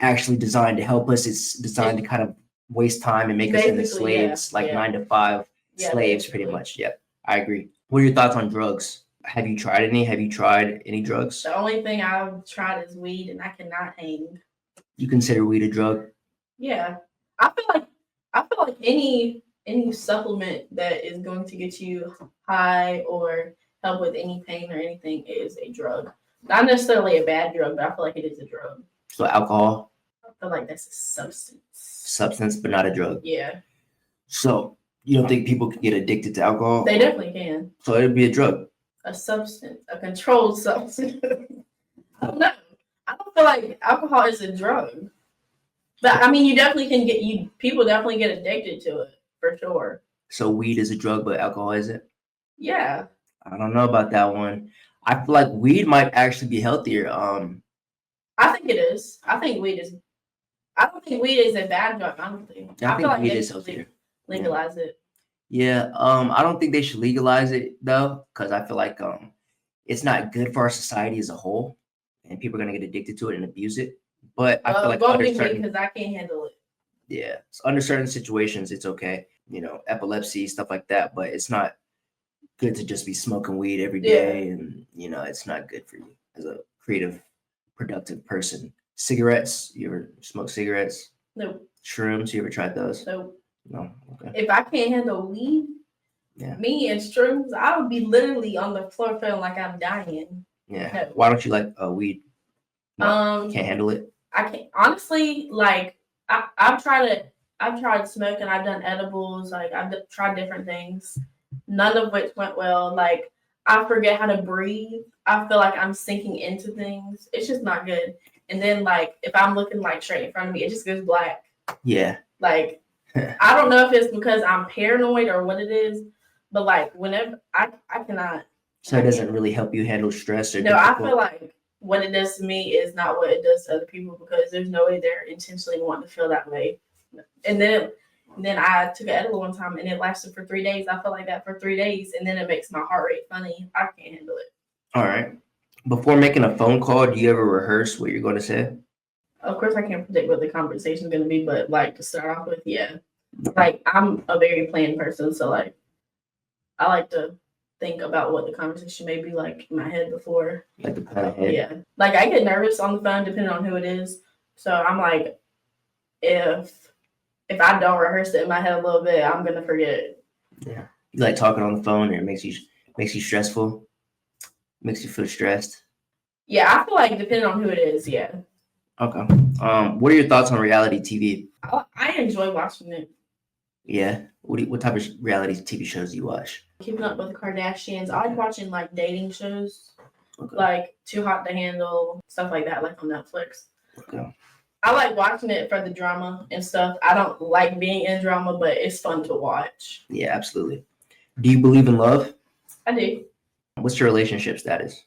actually designed to help us. It's designed to kind of waste time and make us into slaves, like 9 to 5 slaves, pretty much. Yep, I agree. What are your thoughts on drugs? Have you tried any? Have you tried any drugs? The only thing I've tried is weed, and I cannot hang. You consider weed a drug? Yeah, I feel like any supplement that is going to get you high or help with any pain or anything is a drug. Not necessarily a bad drug, but I feel like it is a drug. So alcohol? I feel like that's a substance. Substance, but not a drug. Yeah. So you don't think people can get addicted to alcohol? They definitely can. So it'd be a drug. A substance, a controlled substance. I don't know. I don't feel like alcohol is a drug. But I mean, people definitely get addicted to it for sure. So weed is a drug, but alcohol isn't? Yeah. I don't know about that one. I feel like weed might actually be healthier. I think it is. I don't think weed is a bad drug. I think weed like is healthier. Legalize it. Yeah. I don't think they should legalize it though, because I feel like it's not good for our society as a whole, and people are gonna get addicted to it and abuse it. But I feel like because I can't handle it. Yeah, so under certain situations, it's okay. You know, epilepsy, stuff like that. But it's not good to just be smoking weed every day, and you know, it's not good for you as a creative, productive person. Cigarettes, you ever smoke cigarettes? No. Shrooms, you ever tried those? No. No. Okay. If I can't handle weed, me and shrooms, I would be literally on the floor feeling like I'm dying. Yeah. No. Why don't you like weed? Can't handle it. I can't honestly, like I've tried smoking, I've done edibles, like I've tried different things, none of which went well. Like I forget how to breathe. I feel like I'm sinking into things. It's just not good. And then like if I'm looking like straight in front of me, it just goes black. Yeah. Like I don't know if it's because I'm paranoid or what it is, but like whenever I cannot. So it doesn't really help you handle stress or No, I difficult. feel like what it does to me is not what it does to other people because there's no way they're intentionally wanting to feel that way. And then I took an edible one time and it lasted for 3 days. I felt like that for 3 days, and then it makes my heart rate funny. I can't handle it. All right. Before making a phone call, do you ever rehearse what you're going to say? Of course, I can't predict what the conversation is going to be, but like to start off with, yeah. Like I'm a very planned person, so like I like to think about what the conversation may be like in my head before. Like the plan ahead? Yeah. Like I get nervous on the phone depending on who it is. So I'm like, if I don't rehearse it in my head a little bit, I'm gonna forget. Yeah. You like talking on the phone, or it makes you stressful? Makes you feel stressed? Yeah, I feel like depending on who it is, yeah. Okay. What are your thoughts on reality TV? I enjoy watching it. Yeah. What type of reality TV shows do you watch? Keeping Up with the Kardashians. I like watching like dating shows, Okay. like Too Hot to Handle, stuff like that, like on Netflix. Okay. I like watching it for the drama and stuff. I don't like being in drama, but it's fun to watch. Yeah, absolutely. Do you believe in love? I do. What's your relationship status?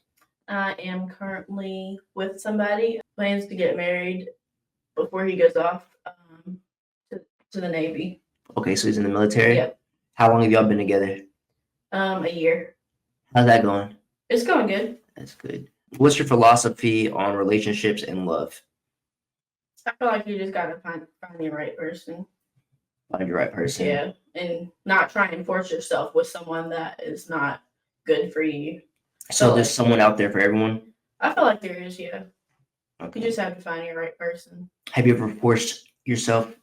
I am currently with somebody. Plans to get married before he goes off to the Navy. Okay, so he's in the military? Yep. How long have y'all been together? A year. How's that going? It's going good. That's good. What's your philosophy on relationships and love? I feel like you just gotta find the right person. Find your right person. Yeah, and not try and force yourself with someone that is not good for you. So there's someone out there for everyone? I feel like there is, yeah. Okay. You just have to find your right person. Have you ever forced yourself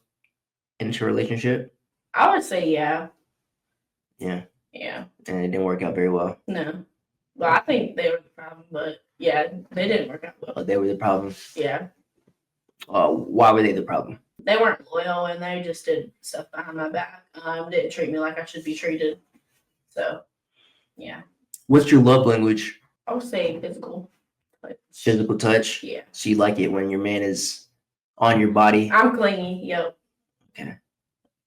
into a relationship? I would say yeah. Yeah. Yeah. And it didn't work out very well. No. Well, I think they were the problem, but yeah, they didn't work out well. Oh, they were the problem. Yeah. Why were they the problem? They weren't loyal and they just did stuff behind my back. Didn't treat me like I should be treated. So, yeah. What's your love language? I would say physical. Physical touch? Yeah. So you like it when your man is on your body? I'm clingy. Yep. Okay.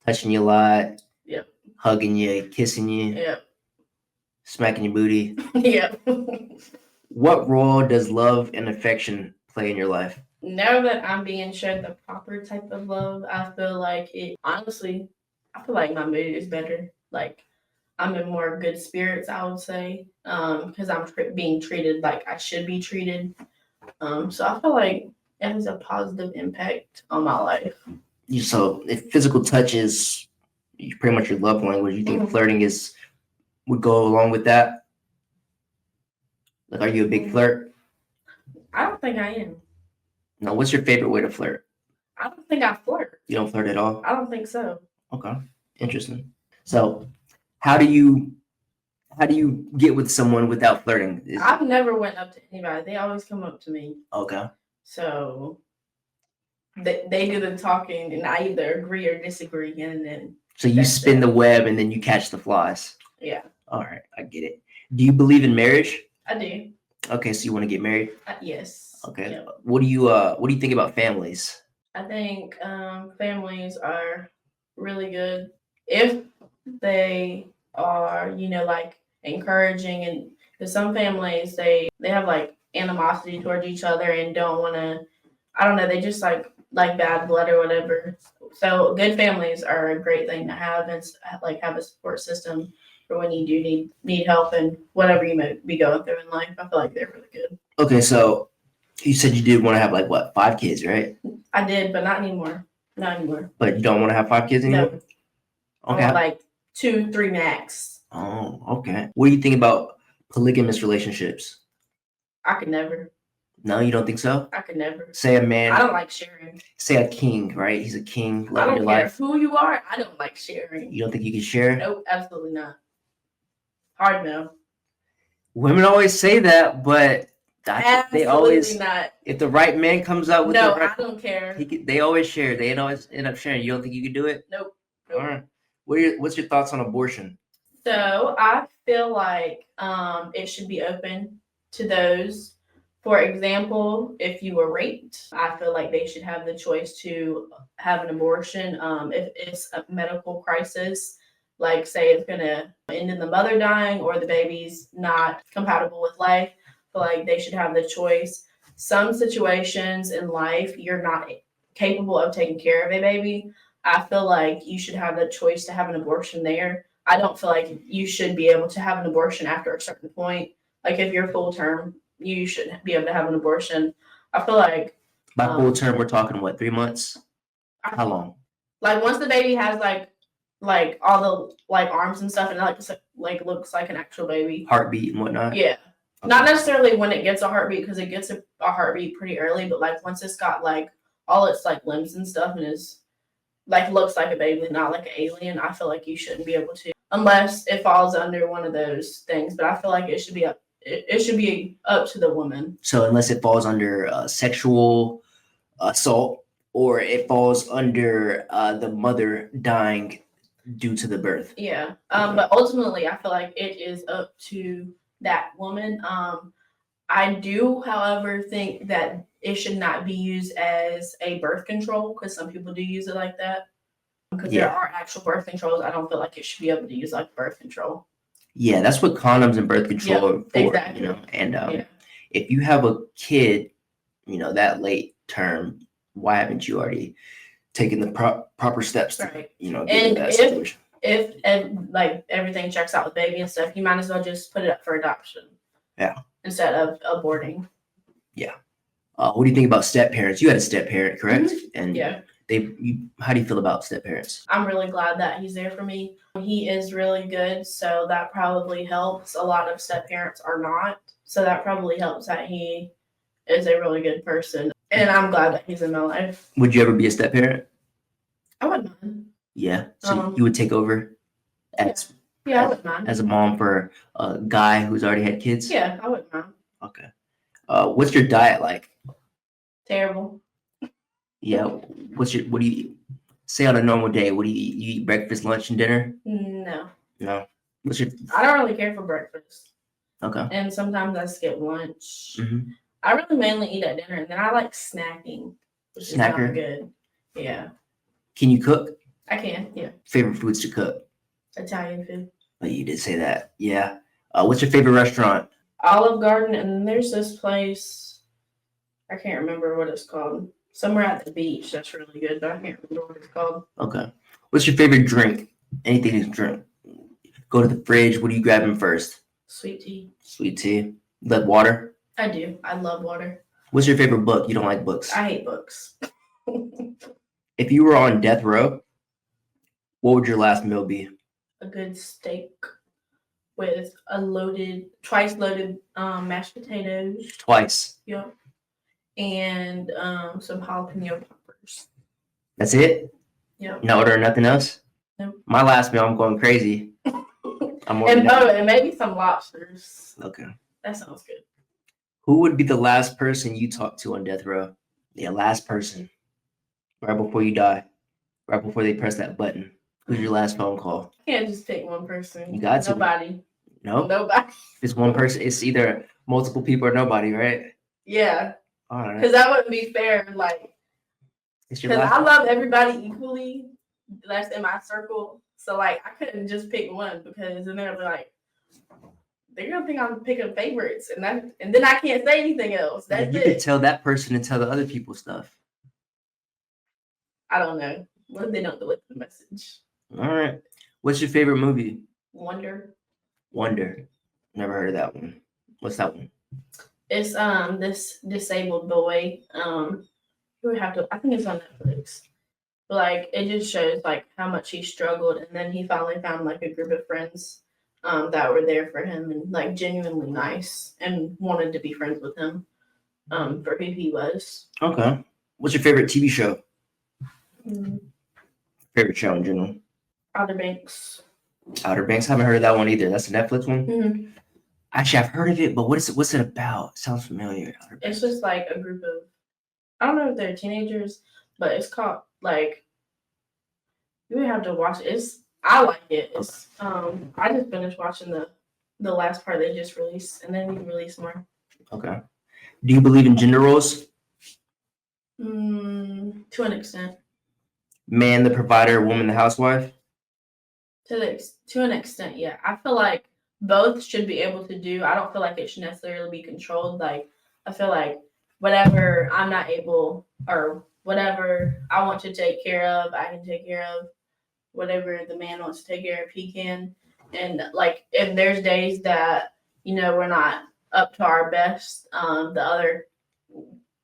Touching you a lot? Yep. Hugging you, kissing you? Yep. Smacking your booty? Yep. What role does love and affection play in your life? Now that I'm being shown the proper type of love, I feel like honestly, I feel like my mood is better. Like I'm in more good spirits, I would say, because I'm being treated like I should be treated. So I feel like it has a positive impact on my life. So if physical touch is pretty much your love language, you think flirting would go along with that? Like, are you a big flirt? I don't think I am. No. What's your favorite way to flirt? I don't think I flirt. You don't flirt at all? I don't think so. Okay. Interesting. So how do you get with someone without flirting? I've never went up to anybody. They always come up to me. Okay. So they do the talking and I either agree or disagree, and then So you spin the web and then you catch the flies. Yeah. All right, I get it. Do you believe in marriage? I do. Okay, so you want to get married? Yes. Okay. Yep. What do you think about families? I think families are really good if they are, like encouraging, and because some families they have like animosity towards each other and don't want to. I don't know. They just like bad blood or whatever. So good families are a great thing to have, and like have a support system for when you do need help and whatever you may be going through in life. I feel like they're really good. Okay, so you said you did want to have like what, 5 kids, right? I did, but not anymore. Not anymore. But you don't want to have 5 kids anymore? No. Okay. I want like 2, 3 max. Oh, okay. What do you think about polygamous relationships? I could never. No, you don't think so? I could never. Say a man. I don't like sharing. Say a king, right? He's a king, I loving don't your care life. who you are. I don't like sharing. You don't think you can share? Nope, absolutely not. Hard no. Women always say that, but they always. Absolutely not. If the right man comes out with No, the right, I don't care. they always share. They always end up sharing. You don't think you could do it? Nope. All right. What's your thoughts on abortion? So I feel like it should be open to those. For example, if you were raped, I feel like they should have the choice to have an abortion. If it's a medical crisis, like say it's gonna end in the mother dying or the baby's not compatible with life, I feel like they should have the choice. Some situations in life you're not capable of taking care of a baby. I feel like you should have the choice to have an abortion there. I don't feel like you should be able to have an abortion after a certain point. Like if you're full term, you should be able to have an abortion. I feel like By full term, we're talking what, 3 months? How long? like once the baby has like all the like arms and stuff and like looks like an actual baby. Heartbeat and whatnot? Yeah. Okay. Not necessarily when it gets a heartbeat because it gets a heartbeat pretty early, but like once it's got like all its like limbs and stuff and is like looks like a baby, not like an alien, I feel like you shouldn't be able to unless it falls under one of those things. But I feel like it should be up to the woman. So unless it falls under sexual assault or it falls under the mother dying due to the birth. Yeah. But ultimately I feel like it is up to that woman. I do, however, think that it should not be used as a birth control because some people do use it like that. Because there are actual birth controls. I don't feel like it should be able to use like birth control. Yeah, that's what condoms and birth control are for, exactly. you know. And if you have a kid, you know, that late term, why haven't you already taken the proper steps to, you know, get into that situation? If like everything checks out with baby and stuff, you might as well just put it up for adoption. Yeah. Instead of aborting. Yeah. What do you think about step parents? You had a step parent, correct? Mm-hmm. And yeah. How do you feel about step parents? I'm really glad that he's there for me. He is really good, so that probably helps. A lot of step parents are not, so that probably helps that he is a really good person. And I'm glad that he's in my life. Would you ever be a step parent? I wouldn't mind. Yeah. So you would take over as I wouldn't mind. As a mom for a guy who's already had kids? Yeah, I wouldn't mind. Okay. What's your diet like? Terrible. Yeah. What do you eat? Say on a normal day, what do you eat? You eat breakfast, lunch, and dinner? No. No. I don't really care for breakfast. Okay. And sometimes I skip lunch. Mm-hmm. I really mainly eat at dinner, and then I like snacking, which is not good. Yeah. Can you cook? I can, yeah. Favorite foods to cook? Italian food. Oh, you did say that. Yeah. What's your favorite restaurant? Olive Garden, and there's this place, I can't remember what it's called. Somewhere at the beach that's really good, but I can't remember what it's called. Okay. What's your favorite drink? Anything to drink. Go to the fridge. What are you grabbing first? Sweet tea. Sweet tea. You like water? I do. I love water. What's your favorite book? You don't like books? I hate books. If you were on death row, what would your last meal be? A good steak with twice loaded mashed potatoes. Twice. Yep. And some jalapeno peppers. That's it? Yep. No order, nothing else? Nope. My last meal, I'm going crazy. And maybe some lobsters. Okay. That sounds good. Who would be the last person you talk to on death row? Yeah, last person. Right before you die. Right before they press that button. Who's your last phone call? You can't just pick one person. You got to. Nobody. No? Nobody. If it's one person, it's either multiple people or nobody, right? Yeah. All right. Because that wouldn't be fair. Like, because I love everybody equally. That's in my circle. So, like, I couldn't just pick one because then they'll be like, they're going to think I'm picking favorites. And then I can't say anything else. That's you it. could tell that person and tell the other people stuff. I don't know. What if they don't deliver the message? All right. What's your favorite movie? Wonder. Never heard of that one. What's that one? It's this disabled boy. You would have to. I think it's on Netflix. But like it just shows like how much he struggled, and then he finally found like a group of friends that were there for him and like genuinely nice and wanted to be friends with him for who he was. Okay. What's your favorite TV show? Mm-hmm. Favorite show in general? Outer Banks. Outer Banks. Haven't heard of that one either. That's a Netflix one. Mm-hmm. Actually, I've heard of it, but what's it about? It sounds familiar. It's just like a group of, I don't know if they're teenagers, but it's called like, you would have to watch it. I like it. It's I just finished watching the the last part they just released, and then we can release more. Okay. Do you believe in gender roles? To an extent. Man, the provider, woman, the housewife? To an extent, yeah. I feel like both should be able to do. I don't feel like it should necessarily be controlled. Like, I feel like whatever I'm not able, or whatever I want to take care of, I can take care of. Whatever the man wants to take care of, he can. And like, if there's days that, we're not up to our best, the other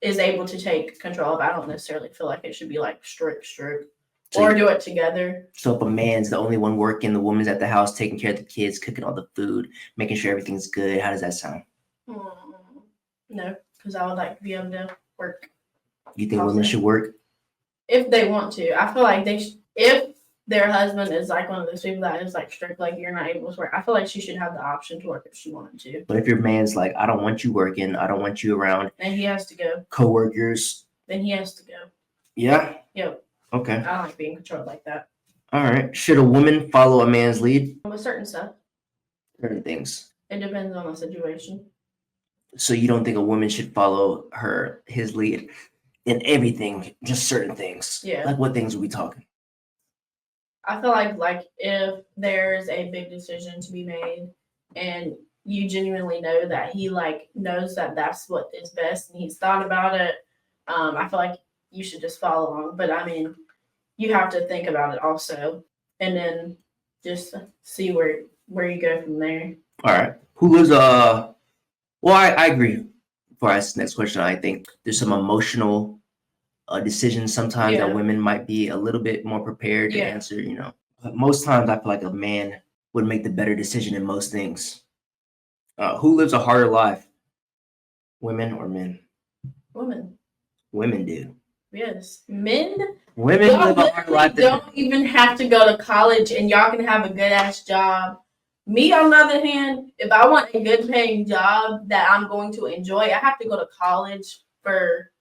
is able to take control of. I don't necessarily feel like it should be like strict, So or do it together. So if a man's the only one working, the woman's at the house taking care of the kids, cooking all the food, making sure everything's good, how does that sound? No, because I would like to be able to work. You think women should work? If they want to. I feel like if their husband is like one of those people that is like strict, like you're not able to work, I feel like she should have the option to work if she wanted to. But if your man's like, I don't want you working, I don't want you around, and he has to go. Co-workers. Then he has to go. Yeah? Yep. Okay. I don't like being controlled like that. All right. Should a woman follow a man's lead? With certain stuff. Certain things. It depends on the situation. So you don't think a woman should follow his lead in everything, just certain things? Yeah. Like what things are we talking? I feel like if there's a big decision to be made and you genuinely know that he like knows that that's what is best and he's thought about it, I feel like you should just follow along. But I mean, you have to think about it also, and then just see where you go from there. All right. Who was well, I agree. Before I ask the next question, I think there's some emotional decisions sometimes that women might be a little bit more prepared to answer, But most times I feel like a man would make the better decision in most things. Who lives a harder life? Women or men? Women. Women do. Yes. Men. Women live a harder life. Don't even have to go to college and y'all can have a good ass job. Me, on the other hand, if I want a good paying job that I'm going to enjoy, I have to go to college for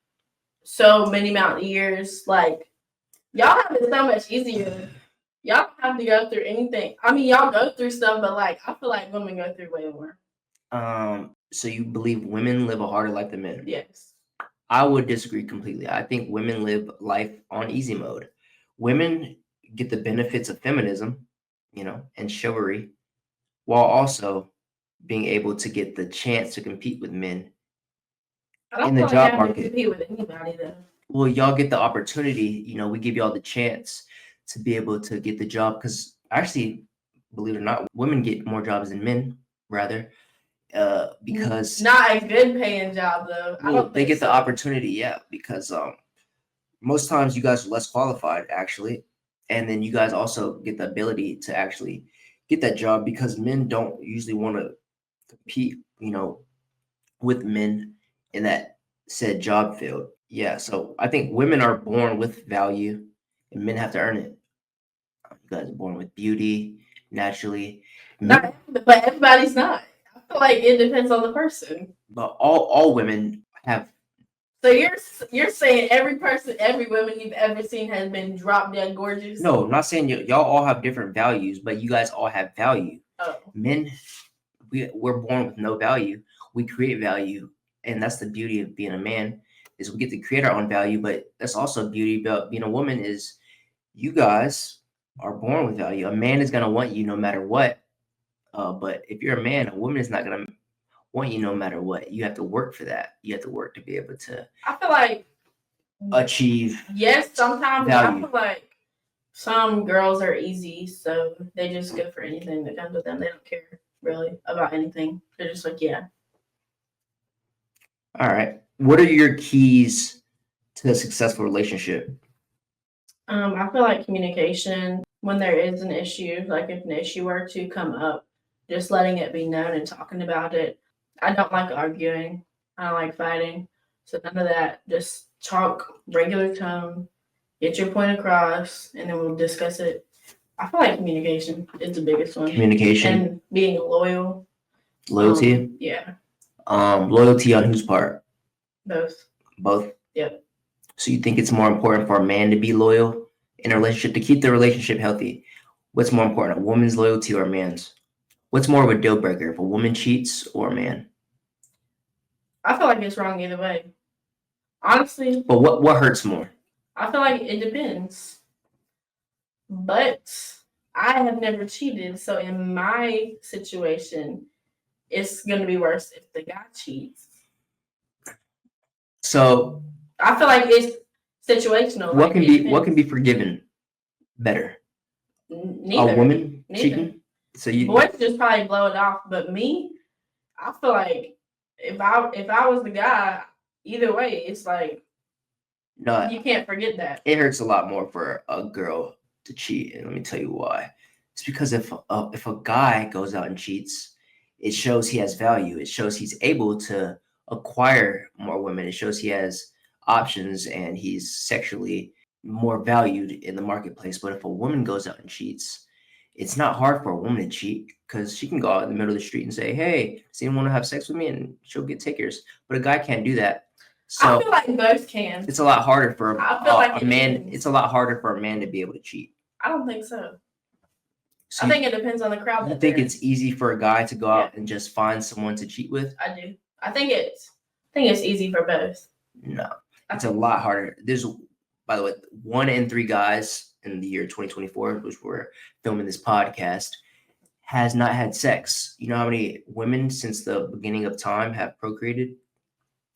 so many amount of years. Like, y'all have it so much easier. Y'all don't have to go through anything. I mean, y'all go through stuff, but like, I feel like women go through way more. So you believe women live a harder life than men? Yes. I would disagree completely. I think women live life on easy mode. Women get the benefits of feminism, and chivalry, while also being able to get the chance to compete with men in the job market. Compete with anybody though. Well, y'all get the opportunity. We give y'all the chance to be able to get the job because actually, believe it or not, women get more jobs than men, rather. Because not a good paying job though. Well, they get the opportunity, because most times you guys are less qualified actually, and then you guys also get the ability to actually get that job because men don't usually want to compete, with men in that said job field. Yeah, so I think women are born with value, and men have to earn it. You guys are born with beauty naturally. But everybody's not. I feel like it depends on the person. But all women have. So you're saying every woman you've ever seen has been drop dead gorgeous? No, I'm not saying y'all all have different values, but you guys all have value. Oh. Men, we're born with no value. We create value, and that's the beauty of being a man is we get to create our own value. But that's also beauty about being a woman is you guys are born with value. A man is gonna want you no matter what. But if you're a man, a woman is not going to want you no matter what. You have to work for that. You have to work to be able to I feel like achieve. Yes, sometimes value. I feel like some girls are easy, so they just go for anything that comes with them. They don't care really about anything. They're just like, yeah. All right. What are your keys to a successful relationship? I feel like communication, when there is an issue, like if an issue were to come up, just letting it be known and talking about it. I don't like arguing. I don't like fighting. So none of that. Just talk, regular tone, get your point across, and then we'll discuss it. I feel like communication is the biggest one. Communication. And being loyal. Loyalty? Yeah. Loyalty on whose part? Both. Both? Yep. So you think it's more important for a man to be loyal in a relationship, to keep the relationship healthy? What's more important, a woman's loyalty or a man's? What's more of a deal breaker, if a woman cheats or a man? I feel like it's wrong either way. Honestly, But what hurts more? I feel like it depends. But I have never cheated, so in my situation, it's gonna be worse if the guy cheats. So I feel like it's situational. what like, can it be depends. forgiven better? Neither. A woman Neither. cheating? So you Boys just probably blow it off, but me, I feel like if I was the guy, either way, it's like no, you can't forget that. it hurts a lot more for a girl to cheat, and let me tell you why. It's because if a guy goes out and cheats, it shows he has value. It shows he's able to acquire more women. It shows he has options and he's sexually more valued in the marketplace. But if a woman goes out and cheats, it's not hard for a woman to cheat because she can go out in the middle of the street and say, "Hey, does anyone want to have sex with me?" and she'll get takers. But a guy can't do that. So I feel like both can. it's a lot harder for I feel like a it man. depends. It's a lot harder for a man to be able to cheat. I don't think so. So I think it depends on the crowd. you that think they're in. it's easy for a guy to go out and just find someone to cheat with? I do. I think it's easy for both. No, it's a lot harder. There's, by the way, 1 in 3 guys in the year 2024, which we're filming this podcast, has not had sex. You know how many women since the beginning of time have procreated,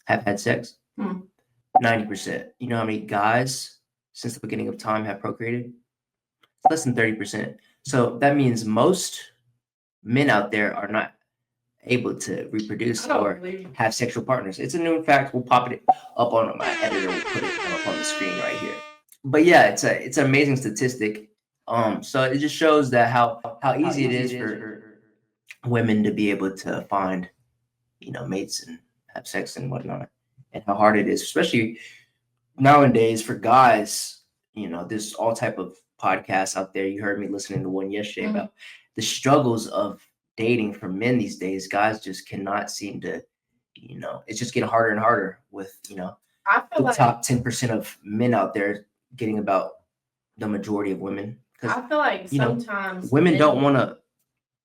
have had sex? 90%. You know how many guys since the beginning of time have procreated? Less than 30%. So that means most men out there are not able to reproduce or have sexual partners. It's a new fact. We'll pop it up on my editor. We'll put it up on the screen right here. But yeah, it's an amazing statistic. So it just shows that how easy it is for women to be able to find, mates and have sex and whatnot, and how hard it is, especially nowadays for guys. There's all type of podcasts out there. You heard me listening to one yesterday about the struggles of dating for men these days. Guys just cannot seem to, it's just getting harder and harder with, I feel the like top 10% of men out there getting about the majority of women. I feel like sometimes Women don't want to,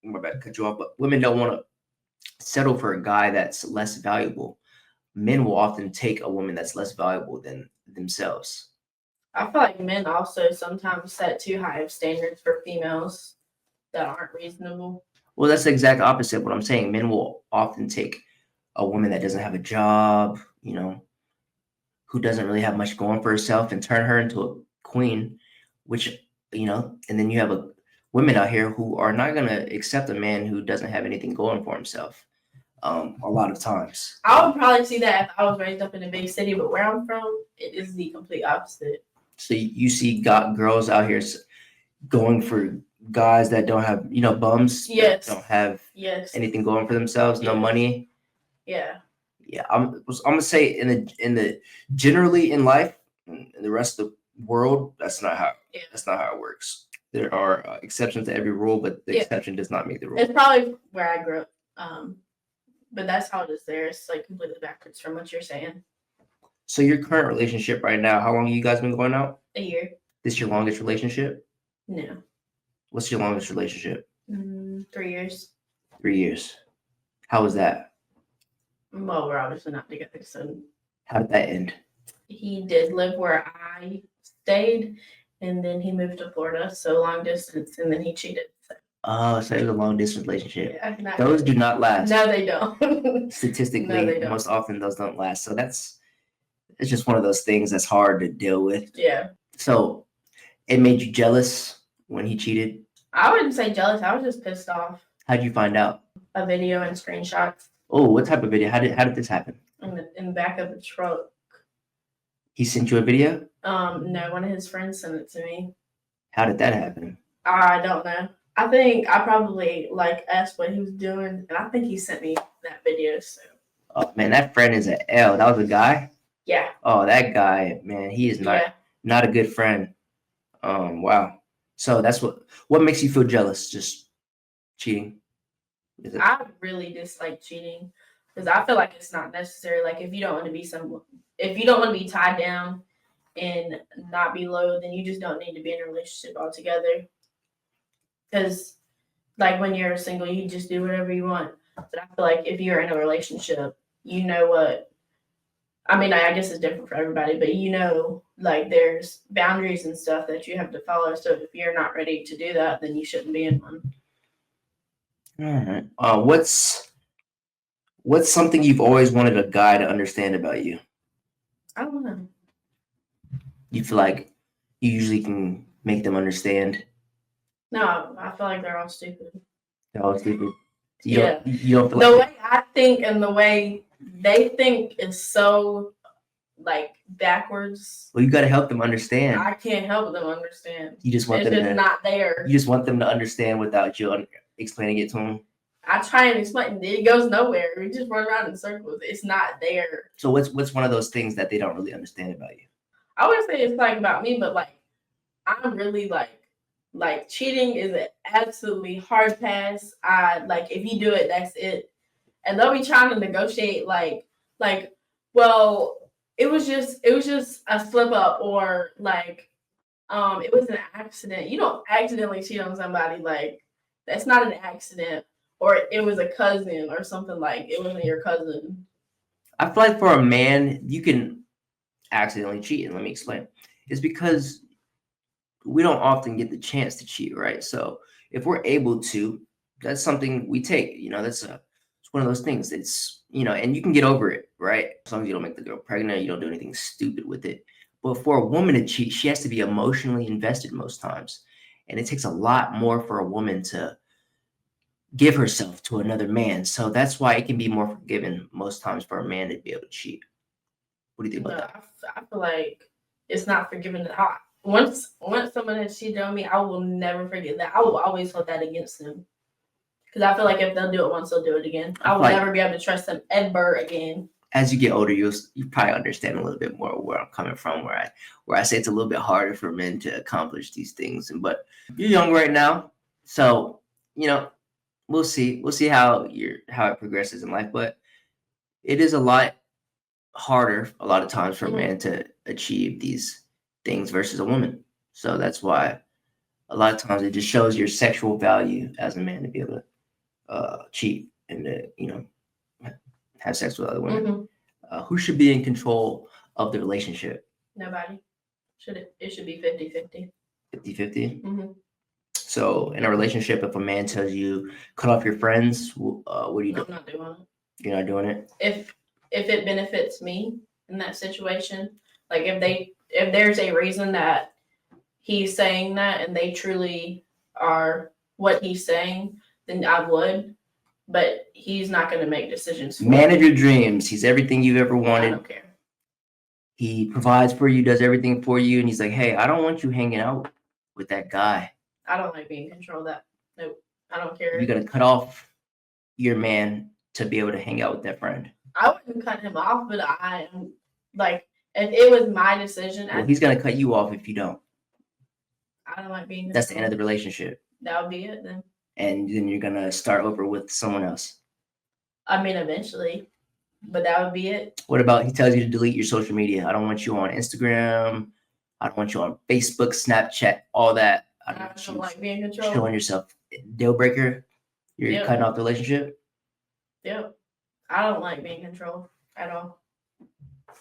my bad, cut you off, but women don't want to settle for a guy that's less valuable. Men will often take a woman that's less valuable than themselves. I feel like men also sometimes set too high of standards for females that aren't reasonable. Well, that's the exact opposite of what I'm saying. Men will often take a woman that doesn't have a job, who doesn't really have much going for herself, and turn her into a queen, which, and then you have women out here who are not going to accept a man who doesn't have anything going for himself. A lot of times. I would probably see that if I was raised up in a big city, but where I'm from, it is the complete opposite. So you see girls out here going for guys that don't have, bums. Yes. That don't have anything going for themselves, no money. Yeah. Yeah, I'm gonna say in the generally in life, in the rest of the world, that's not how it works. There are exceptions to every rule, but the exception does not make the rule. It's probably where I grew up, but that's how it is there. It's like completely backwards from what you're saying. So your current relationship right now, how long have you guys been going out? A year. This your longest relationship? No. What's your longest relationship? 3 years. 3 years. How was that? Well, we're obviously not together, so. How did that end? He did live where I stayed, and then he moved to Florida, so long distance, and then he cheated. Oh, so it was a long distance relationship. Yeah, those do not last. No, they don't. Statistically, no, they don't. Most often those don't last. So it's just one of those things that's hard to deal with. Yeah. So it made you jealous when he cheated? I wouldn't say jealous. I was just pissed off. How'd you find out? A video and screenshots. Oh, what type of video? How did this happen? In the back of the truck. He sent you a video? No, one of his friends sent it to me. How did that happen? I don't know. I think I probably asked what he was doing, and I think he sent me that video. So. Oh man, that friend is an L. That was a guy? Yeah. Oh, that guy, man, he is not a good friend. Wow. So that's what makes you feel jealous? Just cheating? I really dislike cheating because I feel like it's not necessary. Like if you don't want to be tied down and not be low, then you just don't need to be in a relationship altogether. Because like when you're single, you just do whatever you want. But I feel like if you're in a relationship, you know what. I mean, I guess it's different for everybody, but you know, like there's boundaries and stuff that you have to follow. So if you're not ready to do that, then you shouldn't be in one. All right. What's something you've always wanted a guy to understand about you? I don't know. You feel like you usually can make them understand? No, I feel like they're all stupid. They're all stupid. Yeah. You don't feel The like way I think and the way they think is so like backwards. well, you got to help them understand. I can't help them understand. You just want It's them just to not there. you just want them to understand without you explaining it to them. I try and explain. It goes nowhere. We just run around in circles. It's not there. So what's one of those things that they don't really understand about you? I would say it's like about me, but like I'm really like cheating is an absolutely hard pass. I like if you do it, that's it. And they'll be trying to negotiate like well, it was just a slip up or like it was an accident. You don't accidentally cheat on somebody, like that's not an accident. Or it was a cousin or something, like it wasn't your cousin. I feel like for a man, you can accidentally cheat, and let me explain. It's because we don't often get the chance to cheat, right? So if we're able to, that's something we take. It's one of those things. It's and you can get over it, right? As long as you don't make the girl pregnant, you don't do anything stupid with it. But for a woman to cheat, she has to be emotionally invested most times, and it takes a lot more for a woman to give herself to another man. So that's why it can be more forgiven most times for a man to be able to cheat. What do you think about that? I feel like it's not forgiven at all. Once someone has cheated on me, I will never forget that. I will always hold that against them. Because I feel like if they'll do it once, they'll do it again. I will never be able to trust them ever again. As you get older, you probably understand a little bit more where I'm coming from, where I say it's a little bit harder for men to accomplish these things. But you're young right now, so we'll see. We'll see how it progresses in life. But it is a lot harder a lot of times for a man to achieve these things versus a woman. So that's why a lot of times it just shows your sexual value as a man to be able to cheat and to have sex with other women. Who should be in control of the relationship? Nobody. It should be 50-50. 50-50? So in a relationship, if a man tells you cut off your friends, what do you do? I'm not doing it. You're not doing it? If it benefits me in that situation, like if there's a reason that he's saying that and they truly are what he's saying, then I would. But he's not going to make decisions for Man me. of your dreams. He's everything you've ever wanted. I don't care. He provides for you, does everything for you, and he's like, hey, I don't want you hanging out with that guy. I don't like being in control of that. Nope. I don't care. You're going to cut off your man to be able to hang out with that friend. I wouldn't cut him off, but I am like, if it was my decision. Well, he's going to cut you off if you don't. I don't like being. That's the end of the relationship. That would be it then. And then you're going to start over with someone else. I mean, eventually, but that would be it. What about he tells you to delete your social media? I don't want you on Instagram. I don't want you on Facebook, Snapchat, all that. I don't like being controlled. Showing yourself. Deal breaker? You're cutting off the relationship? Yep. I don't like being controlled at all.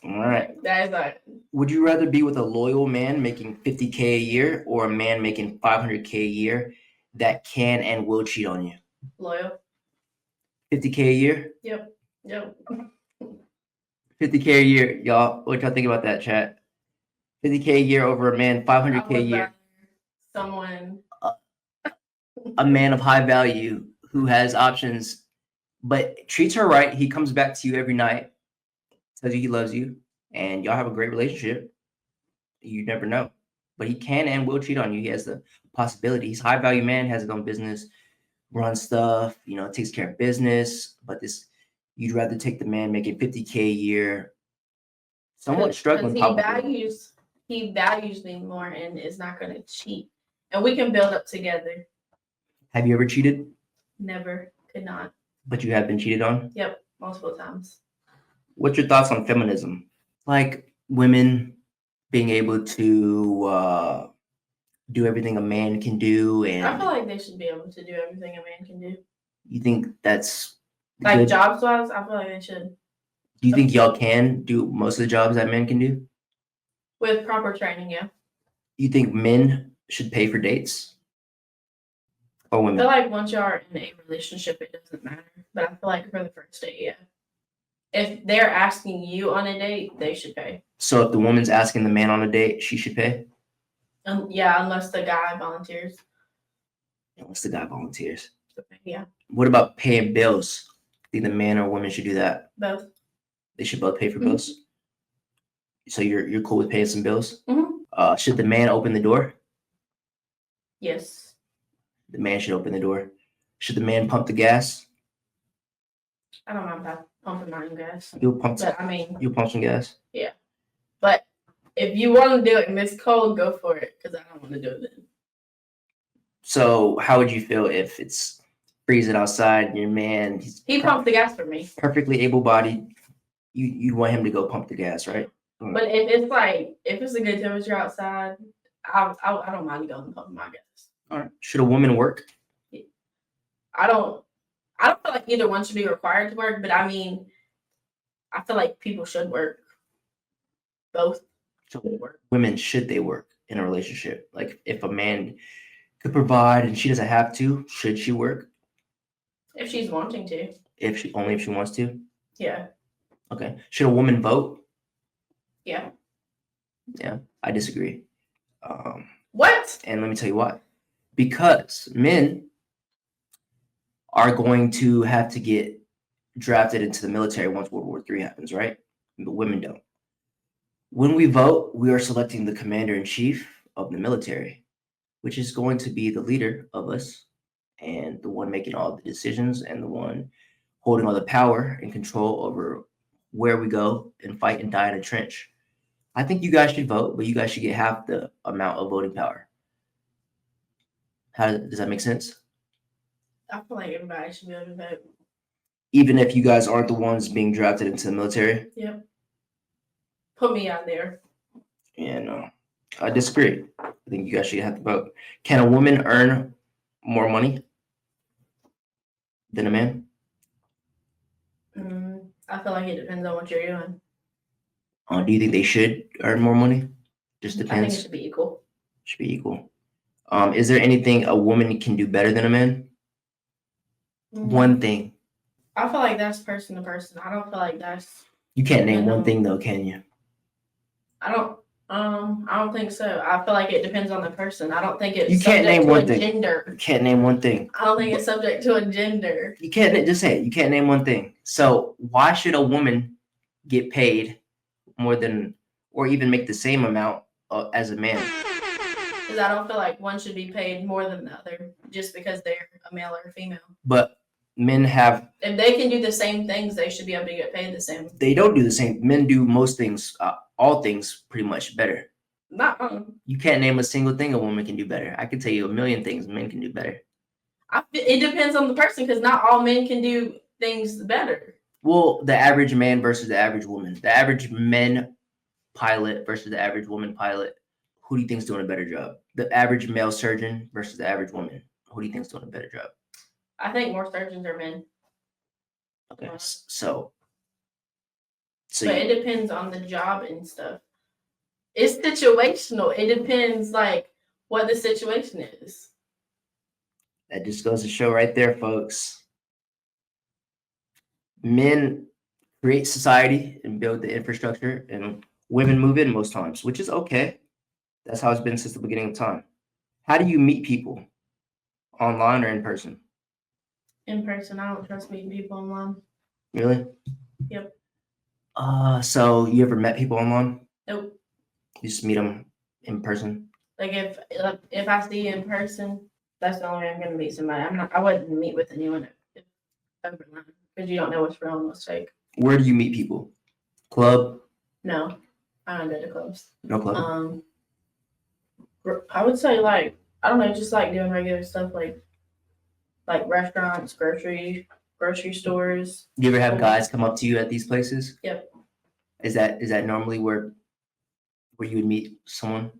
All right. That is like. Would you rather be with a loyal man making $50K a year or a man making $500K a year that can and will cheat on you? Loyal. $50K a year? Yep. 50K a year, y'all. What y'all think about that, chat? 50K a year over a man, 500K a year. Someone. A man of high value who has options, but treats her right. He comes back to you every night, tells you he loves you, and y'all have a great relationship. You never know. But he can and will cheat on you. He has the possibility. He's a high value man, has his own business, runs stuff, takes care of business. But you'd rather take the man making $50K a year, somewhat struggling. He values me more and is not going to cheat. And we can build up together. Have you ever cheated? Never. Could not. But you have been cheated on? Yep. Multiple times. What's your thoughts on feminism? Like women being able to do everything a man can do, I and feel like they should be able to do everything a man can do. you think that's Like good? jobs wise, I feel like they should. Do you think y'all can do most of the jobs that men can do? With proper training, yeah. You think men should pay for dates or I feel women? like once you are in a relationship, it doesn't matter. But I feel like for the first date, yeah. If they're asking you on a date, they should pay. So if the woman's asking the man on a date, she should pay? Yeah, unless the guy volunteers. Unless the guy volunteers. Yeah, What about paying bills? Think the man or woman should do that? both. They should both pay for Mhm. bills. So you're cool with paying some bills? Mhm. Should the man open the door? Yes. The man should open the door. Should the man pump the gas? I don't mind pumping my own gas. You'll pump some, But I mean, you'll pump some gas. but if you want to do it and it's cold, go for it. Because I don't want to do it then. So how would you feel if it's freezing outside and your man, he's He pumped the gas for me. perfectly able-bodied? You'd want him to go pump the gas, right? But if it's a good temperature outside, I don't mind going and pumping my gas. All right. Should a woman work? I don't feel like either one should be required to work, but I mean, I feel like people should work. Both So should work. women, should they work in a relationship? Like if a man could provide and she doesn't have to, should she work? If she's wanting to. If she wants to? Yeah. Okay. Should a woman vote? Yeah. Yeah, I disagree. What? And let me tell you why. Because men are going to have to get drafted into the military once World War III happens, right? But women don't. When we vote, we are selecting the commander-in-chief of the military, which is going to be the leader of us and the one making all the decisions and the one holding all the power and control over where we go and fight and die in a trench. I think you guys should vote, but you guys should get half the amount of voting power. How does that make sense? I feel like everybody should be able to vote. Even if you guys aren't the ones being drafted into the military? Yep. Put me out there. Yeah, no, I disagree. I think you guys should have to vote. Can a woman earn more money than a man? I feel like it depends on what you're doing. Do you think they should earn more money? Just I think depends. it should be equal. Should be equal. Is there anything a woman can do better than a man? One thing. I feel like that's person to person. I don't feel like that's. You can't name No. one thing though, can you? I don't think so. I feel like it depends on the person. I don't think it's You can't subject name to one a thing. gender. You can't name one thing. I don't think it's subject to a gender. You can't just say it. You can't name one thing. So why should a woman get paid more than, or even make the same amount as a man? Because I don't feel like one should be paid more than the other just because they're a male or a female. But men have, If they can do the same things, they should be able to get paid the same. they don't do the same. Men do most things, all things pretty much better. Not. You can't name a single thing a woman can do better. I can tell you a million things men can do better. It depends on the person because not all men can do things better. Well, the average man versus the average woman. The average men pilot versus the average woman pilot. Who do you think's doing a better job? The average male surgeon versus the average woman. Who do you think's doing a better job? I think more surgeons are men. Okay, so But it depends on the job and stuff. It's situational. It depends like what the situation is. that just goes to show right there, folks. Men create society and build the infrastructure, and women move in most times, which is okay. That's how it's been since the beginning of time. How do you meet people? Online or in person? In person, I don't trust meeting people online. Really? Yep. So you ever met people online? Nope. You just meet them in person? Like if I see you in person, that's the only way I'm gonna meet somebody. I wouldn't meet with anyone overline because you don't know what's real and what's fake. Where do you meet people? Club? No, I don't go to clubs. No club. I would say like I don't know, just like doing regular stuff like restaurants, grocery stores. Do you ever have guys come up to you at these places? Yep. Is that normally where you would meet someone?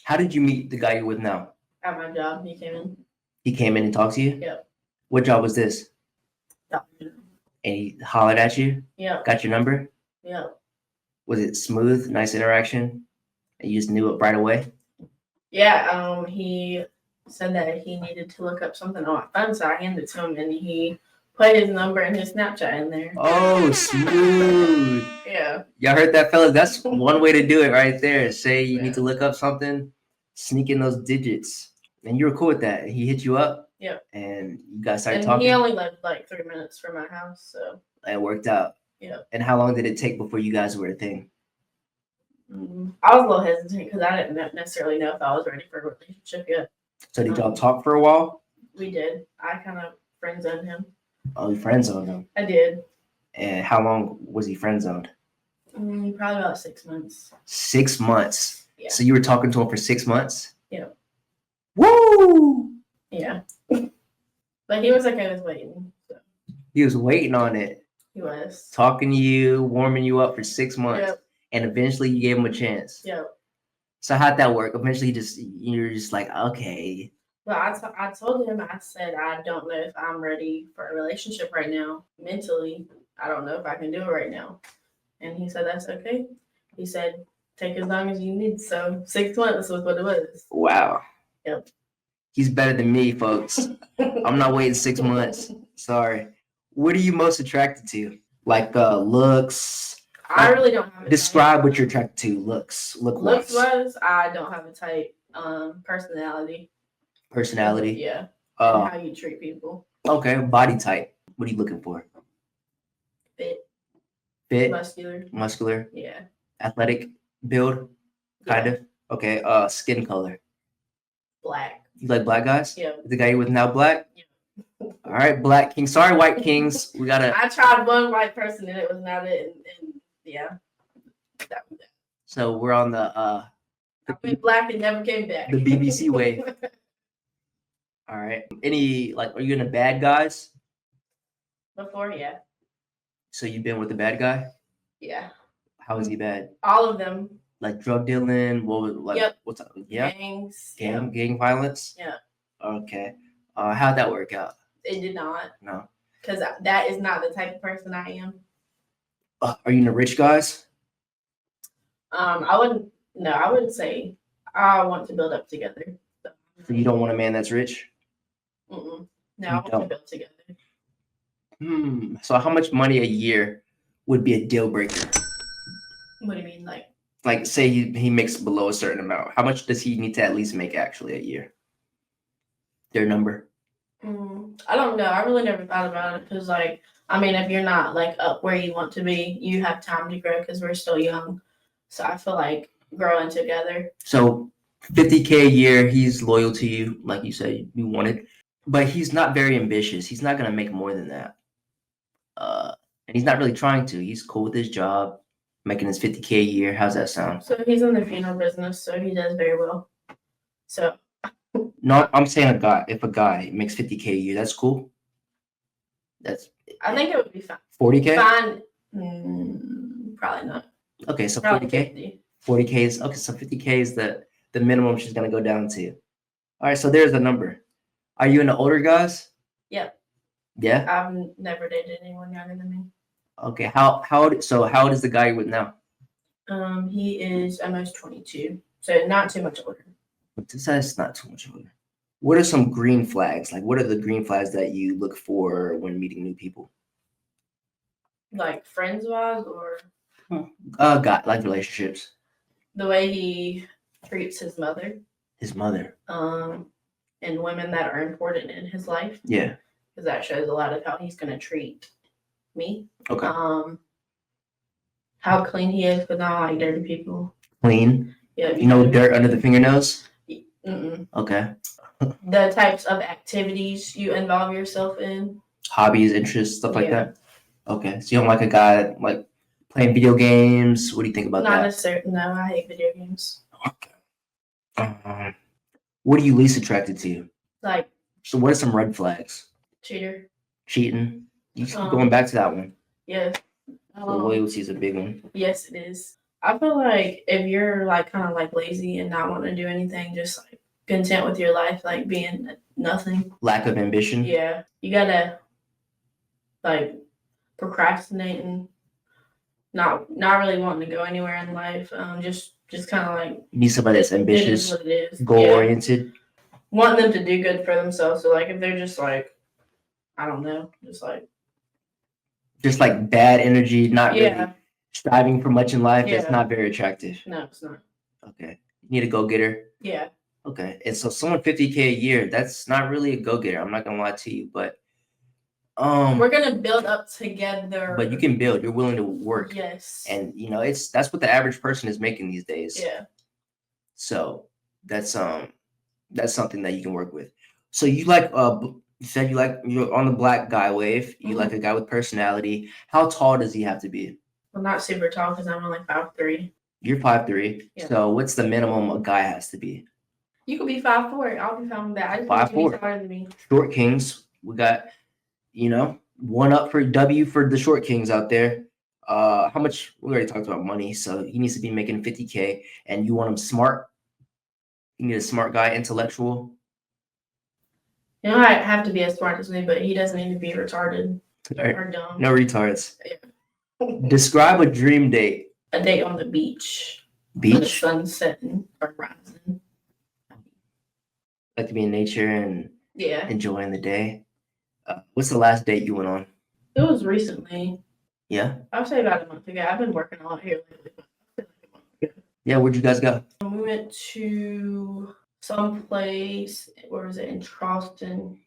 How did you meet the guy you're with now? At my job, he came in. He came in and talked to you? Yep. What job was this? Yep. And he hollered at you? Yep. Got your number? Yep. Was it smooth, nice interaction? And you just knew it right away? Yeah. He said that he needed to look up something on my phone, so I handed it to him, and he put his number and his Snapchat in there. Oh, smooth. Yeah. Y'all heard that, fellas? That's one way to do it right there. Say you Yeah. need to look up something, sneak in those digits. And you were cool with that. He hit you up? Yep. And you guys started And talking? he only lived like 3 minutes from my house, so. It worked out. Yeah. And how long did it take before you guys were a thing? I was a little hesitant because I didn't necessarily know if I was ready for a relationship yet. So did y'all talk for a while? We did. I kind of friend zoned him. Oh, you friend zoned him. I did. And how long was he friend zoned? Probably about 6 months. 6 months. Yeah. So you were talking to him for 6 months? Yeah. Woo! Yeah. But he was okay with waiting. So He was waiting on it, he was. talking to you, warming you up for 6 months. Yep. And eventually you gave him a chance. Yep. So how'd that work? Eventually you're just like, okay. But I told him, I said, I don't know if I'm ready for a relationship right now. Mentally, I don't know if I can do it right now. And he said, that's okay. He said, take as long as you need. So 6 months was what it was. Wow. Yep. He's better than me, folks. I'm not waiting 6 months. Sorry. What are you most attracted to? Like looks? I really don't have a Describe what you're attracted to. Looks Looks wise, I don't have a type. Personality. Personality. Yeah. And how you treat people. Okay. Body type. What are you looking for? Fit. Fit. Muscular. Muscular. Yeah. Athletic build. Kind Yeah. of. Okay. Skin color. Black. You like black guys? Yeah. The guy you're with now black? Yeah. All right, black king. Sorry, white kings. We gotta. I tried one white person and it was not it. And yeah. That was it. So we're on the I went black and never came back. The BBC way. All right. Any are you into bad guys? Before, yeah. So you've been with the bad guy? Yeah. How is he bad? All of them. Like drug dealing? What was Yep. What's up? Yeah. Gangs. Gang violence? Yeah. Okay. How'd that work out? It did not. No. Because that is not the type of person I am. Are you into rich guys? I wouldn't say I want to build up together. So you don't want a man that's rich? No, You I want don't. to build together. So how much money a year would be a deal breaker? What do you mean? Like, Like say he makes below a certain amount. How much does he need to at least make actually a year? Their number? I don't know. I really never thought about it because, like, I mean, if you're not like up where you want to be, you have time to grow because we're still young. So I feel like growing together. So $50K a year, he's loyal to you, like you said you wanted, but he's not very ambitious. He's not gonna make more than that. And he's not really trying to. He's cool with his job, making his $50K a year. How's that sound? So he's in the funeral business, so he does very well. So No, I'm saying if a guy makes $50K a year, that's cool. That's I think it would be fine. 40K? Fine. Probably not. Okay, so Probably 40K? 50. 40K is okay, so 50K is the minimum she's gonna go down to. All right, so there's the number. Are you into older guys? Yep. Yeah. I've never dated anyone younger than me. Okay. How old is the guy you're with now? He is almost 22, so not too much older. That's not too much older. What are some green flags? Like, what are the green flags that you look for when meeting new people? Like friends wise, or Got like relationships. the way he treats his mother, His mother. and women that are important in his life, Yeah. because that shows a lot of how he's going to treat me. Okay. How clean he is, because I don't like dirty people. Clean. Yeah. You know, dirt under the fingernails. Okay. The types of activities you involve yourself in. Hobbies, interests, stuff like Yeah. that. Okay. So you don't like a guy that, like playing video games. What do you think about Not that? necessarily. No, I hate video games. Okay. What are you least attracted to? Like So what are some red flags? cheater. Cheating. You keep going back to that one. Yeah. So loyalty is a big one. Yes, it is. I feel like if you're like kind of like lazy and not wanting to do anything, just like content with your life, like being nothing. Lack of ambition. Yeah, you gotta like procrastinating, not really wanting to go anywhere in life. Just kind of like You need somebody that's it is ambitious, what it is. goal Yeah. oriented. Wanting them to do good for themselves. So like if they're just like, I don't know, just like bad energy, not yeah, really striving for much in life. It's Yeah. not very attractive. no, it's not. Okay. You need a go-getter. Yeah, Okay. And so someone 50K a year, that's not really a go-getter. I'm not gonna lie to you, but we're gonna build up together. but you can build, you're willing to work. Yes. And that's what the average person is making these days. Yeah. So that's something that you can work with. So you like you said you're on the black guy wave. You like a guy with personality. How tall does he have to be? I'm not super tall because I'm only 5'3". You're 5'3". Yeah. So what's the minimum a guy has to be? You could be 5'4". I'll be fine with that. I just 5'4". want you to be taller than me. Short kings. We got, one up for W for the short kings out there. How much? We already talked about money. So he needs to be making 50K, and you want him smart. You need a smart guy, intellectual. You know, I have to be as smart as me, but he doesn't need to be retarded Right. or dumb. No retards. Describe a dream date. A date on the beach. When the Beach. sun's setting or rising. Like to be in nature and Yeah. enjoying the day. What's the last date you went on? It was recently. Yeah. I would say about a month ago. I've been working a lot here lately. Yeah. Where'd you guys go? We went to some place. Where was it? In Charleston.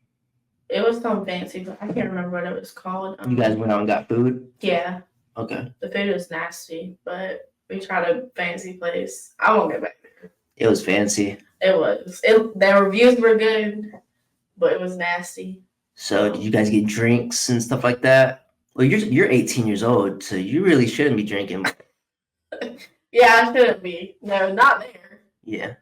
It was some fancy, but I can't remember what it was called. You guys went out and got food? Yeah. Okay. The food was nasty, but we tried a fancy place. I won't go back there. It was fancy. It was. The reviews were good, but it was nasty. So did you guys get drinks and stuff like that? Well, you're 18 years old, so you really shouldn't be drinking. Yeah, I shouldn't be. No, not there. Yeah.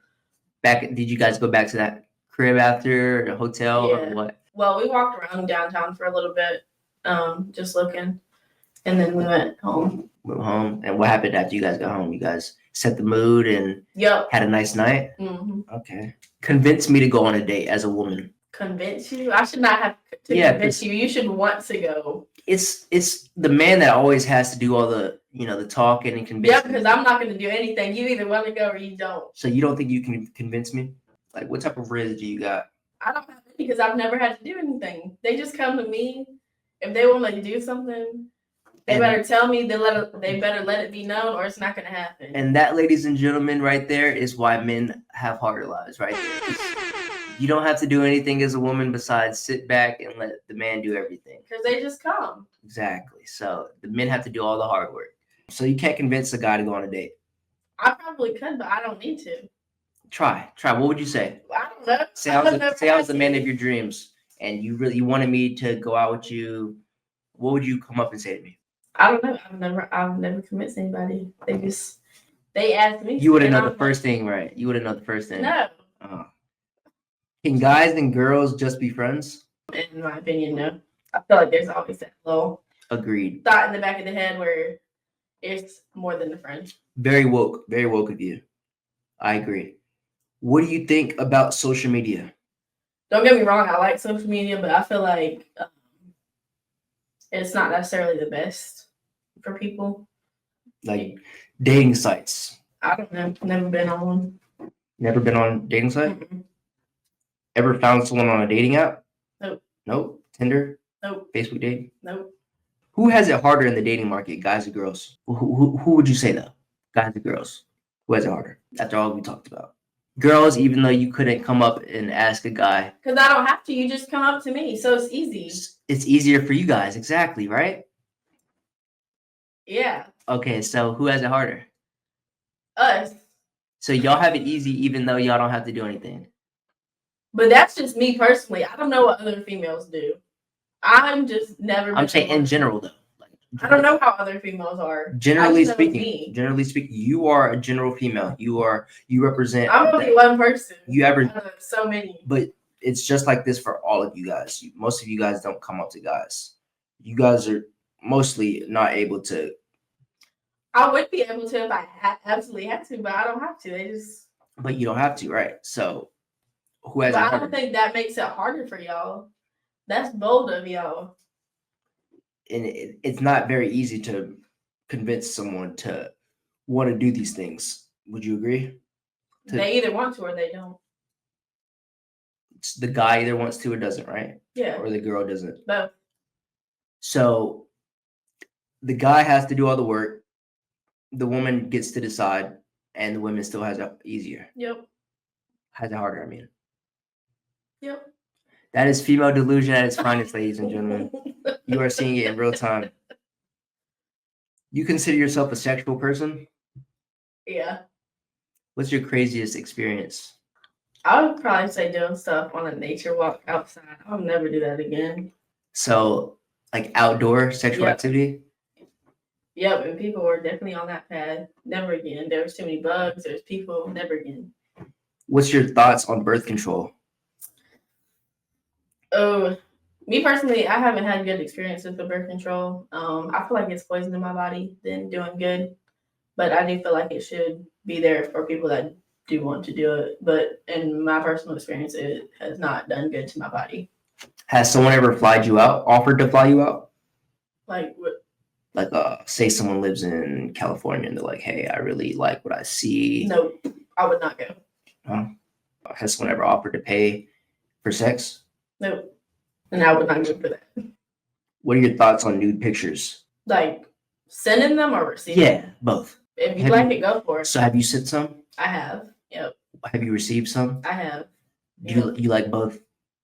Did you guys go back to that crib after the hotel or Yeah. what? Well, we walked around downtown for a little bit, just looking, and then we went home. Went home. And what happened after you guys got home? You guys set the mood and Yep. had a nice night? hmm Okay. Convince me to go on a date as a woman. Convince you? I should not have to Yeah, convince you. You should want to go. It's the man that always has to do all the the talking and convincing. Yeah, because I'm not going to do anything. You either want to go or you don't. So you don't think you can convince me? Like, what type of riz do you got? I don't have any because I've never had to do anything. They just come to me. If they want to do something, they better tell me. They better let it be known, or it's not going to happen. And that, ladies and gentlemen, right there is why men have harder lives, right there. You don't have to do anything as a woman besides sit back and let the man do everything. Because they just come. Exactly. So the men have to do all the hard work. So you can't convince a guy to go on a date. I probably could, but I don't need to. Try. What would you say? I don't know. Say I was the man of your dreams, and you really wanted me to go out with you. What would you come up and say to me? I don't know. I've never convinced anybody. They asked me. You would have known the first thing, right? You would have known the first thing. No. Can guys and girls just be friends? In my opinion, no. I feel like there's always that little Agreed. thought in the back of the head where it's more than a friend. Very woke of you. I agree. What do you think about social media? Don't get me wrong, I like social media, but I feel like it's not necessarily the best for people. Like dating sites. I don't know. Never been on one. Never been on a dating site? Mm-mm. Ever found someone on a dating app? Nope. Nope. Tinder? Nope. Facebook dating? Nope. Who has it harder in the dating market, guys or girls? Who would you say though? Guys or girls? Who has it harder? After all we talked about. Girls, even though you couldn't come up and ask a guy. Because I don't have to. You just come up to me. So it's easy. It's easier for you guys. Exactly, right? Yeah. Okay, so who has it harder? Us. So y'all have it easy even though y'all don't have to do anything. But that's just me personally. I don't know what other females do. I'm just never. I'm saying in general though. I don't know how other females are. Generally I just know speaking, you are a general female. You represent. I'm only one person. You ever out of so many. But it's just like this for all of you guys. Most of you guys don't come up to guys. You guys are mostly not able to I would be able to if I absolutely had to, but I don't have to. They just. But you don't have to, right? So who has But it I harder? don't think that makes it harder for y'all. That's bold of y'all. And it's not very easy to convince someone to want to do these things. Would you agree? They either want to or they don't. It's the guy either wants to or doesn't, right? Yeah. Or the girl doesn't. Both. So the guy has to do all the work. The woman gets to decide, and the woman still has it easier. Yep. Has it harder, I mean. Yep. That is female delusion at its finest, ladies and gentlemen. You are seeing it in real time. You consider yourself a sexual person? Yeah. What's your craziest experience? I would probably say doing stuff on a nature walk outside. I'll never do that again. So, like outdoor sexual Yep. activity? Yep, and people were definitely on that path. Never again. There was too many bugs. There's people. Never again. What's your thoughts on birth control? Oh, me personally, I haven't had good experiences with birth control. I feel like it's poisoning my body than doing good. But I do feel like it should be there for people that do want to do it. But in my personal experience, it has not done good to my body. Has someone ever offered to fly you out? Like, what? Like, say someone lives in California and they're like, hey, I really like what I see. No, I would not go. Has someone ever offered to pay for sex? Nope. And I would not go for that. What are your thoughts on nude pictures? Like, sending them or receiving them? Yeah, both. If you Have like you- it, go for it. So have you sent some? I have. Yep, Have you received some? I have. You like both?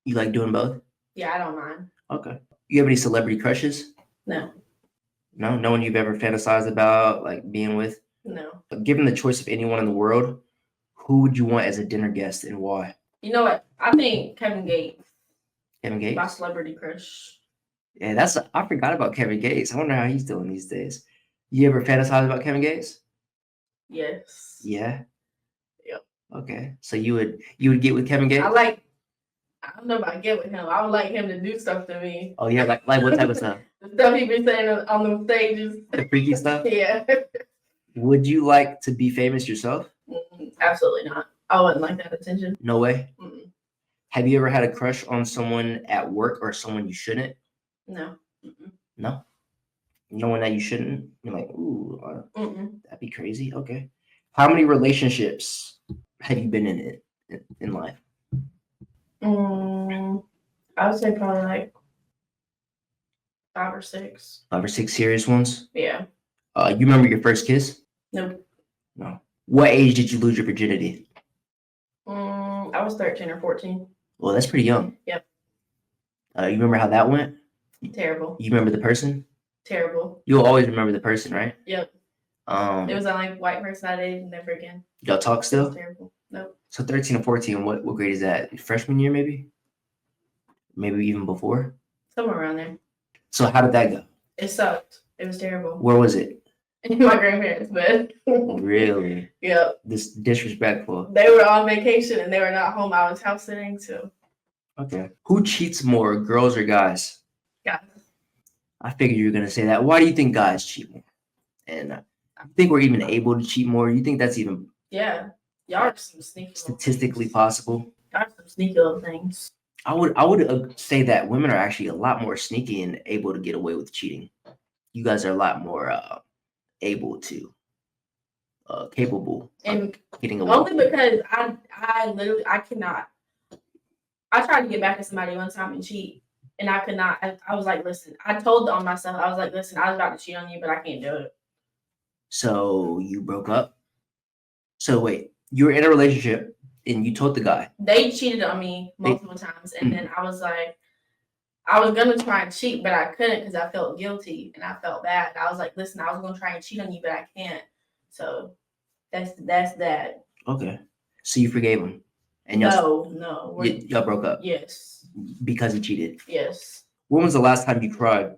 You like doing both? Yeah, I don't mind. Okay. You have any celebrity crushes? No, No? No one you've ever fantasized about, like being with? no. Given the choice of anyone in the world, who would you want as a dinner guest and why? You know what? I think Kevin Gates, Kevin my Gates? celebrity crush. Yeah, I forgot about Kevin Gates. I wonder how he's doing these days. You ever fantasize about Kevin Gates? Yes. Yeah. Yep. Okay. So you would get with Kevin Gates? I don't know about get with him. I would like him to do stuff to me. Oh yeah, like what type of stuff? The stuff he be saying on the stages. The freaky stuff? Yeah. Would you like to be famous yourself? Absolutely not. I wouldn't like that attention. No way. Mm-mm. Have you ever had a crush on someone at work or someone you shouldn't? No. Mm-mm. No. No one that you shouldn't? You're like, ooh, Mm-mm. that'd be crazy. Okay. How many relationships have you been in life? I would say probably like 5 or 6. 5 or 6 serious ones? Yeah. You remember your first kiss? Nope. No. What age did you lose your virginity? I was 13 or 14. Well, that's pretty young. Yep. You remember how that went? Terrible. You remember the person? Terrible. You'll always remember the person, right? Yep. It was a like white person I dated, never again. Y'all talk It was still? terrible. Nope. So 13 or 14, what grade is that? Freshman year, maybe? Maybe even before? Somewhere around there. So how did that go? It sucked. It was terrible. Where was it? In my grandparents' bed. Really? Yep. This disrespectful. They were on vacation and they were not home. I was house sitting, so Okay. Who cheats more, girls or guys? guys. I figured you were gonna say that. Why do you think guys cheat more? And I think we're even able to cheat more. You think that's even Yeah. Y'all are some sneaky little statistically things. possible? Y'all are some sneaky little things. I would say that women are actually a lot more sneaky and able to get away with cheating. You guys are a lot more able to, capable And of getting away. only because I literally I cannot. I tried to get back at somebody one time and cheat, and I could not. I was like, listen, I told on myself, I was like, listen, I was about to cheat on you, but I can't do it. So you broke up. So wait, you were in a relationship and you told the guy. They cheated on me multiple times, and then I was like, I was gonna try and cheat, but I couldn't because I felt guilty and I felt bad. I was like, listen, I was gonna try and cheat on you, but I can't. So that's that. Okay. So you forgave him, and y'all No. y'all broke up Yes. because he cheated. Yes. When was the last time you cried,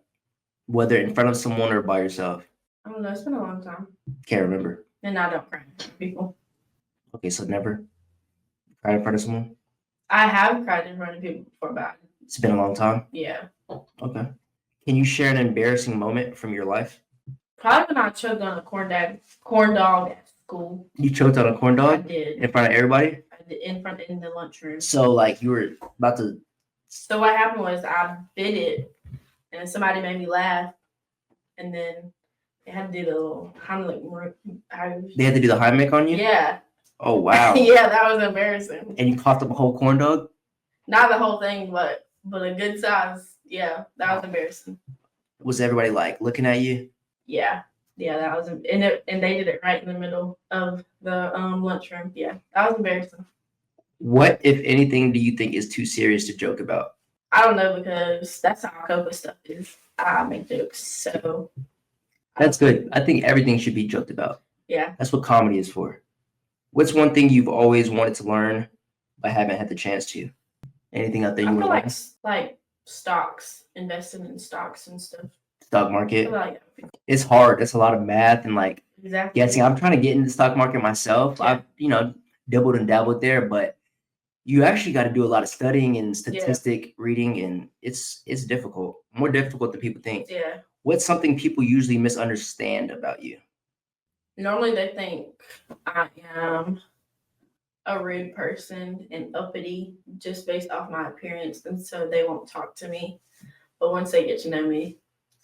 whether in front of someone or by yourself? I don't know. It's been a long time, Can't remember. and I don't cry in front of people. Okay, so never cried in front of someone. I have cried in front of people before, but It's been a long time. yeah. Okay. Can you share an embarrassing moment from your life? Probably when I choked on a corn dog at school. You choked on a corn I dog did. in front of everybody? I did in the lunchroom. So like you were about to. So what happened was I bit it, and somebody made me laugh, and then they had to do the little They had to do the Heimlich on you? Yeah. Oh wow. Yeah, that was embarrassing. And you coughed up a whole corn dog? Not the whole thing, but a good size. Yeah, that was embarrassing. Was everybody like looking at you? Yeah, that was and they did it right in the middle of the lunchroom. Yeah, that was embarrassing. What, if anything, do you think is too serious to joke about? I don't know, because that's how I cope with stuff is I make jokes. So That's good. I think everything should be joked about. yeah. That's what comedy is for. What's one thing you've always wanted to learn but haven't had the chance to? Anything out there you I want feel to learn? like stocks, investing in stocks and stuff. Stock I market. feel like It's hard. That's a lot of math and like exactly. guessing. I'm trying to get into the stock market myself. Yeah. I've dabbled and dabbled there, but you actually got to do a lot of studying and statistic reading, and it's difficult. More difficult than people think. Yeah. What's something people usually misunderstand about you? Normally they think I am a rude person and uppity just based off my appearance, and so they won't talk to me. But once they get to know me,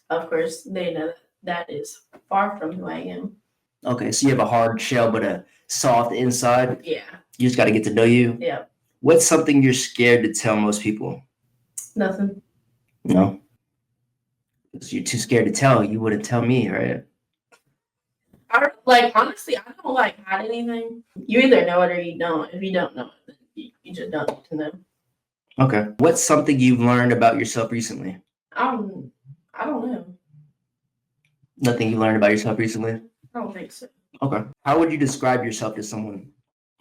of course, they know that is far from who I am. Okay, so you have a hard shell but a soft inside. Yeah. You just got to get to know you. Yeah. What's something you're scared to tell most people? Nothing. No. Because you're too scared to tell. You wouldn't tell me, right? Honestly, I don't hide anything. You either know it or you don't. If you don't know it, then you just don't need to know. Okay. What's something you've learned about yourself recently? I don't know. Nothing you learned about yourself recently? I don't think so. Okay. How would you describe yourself to someone?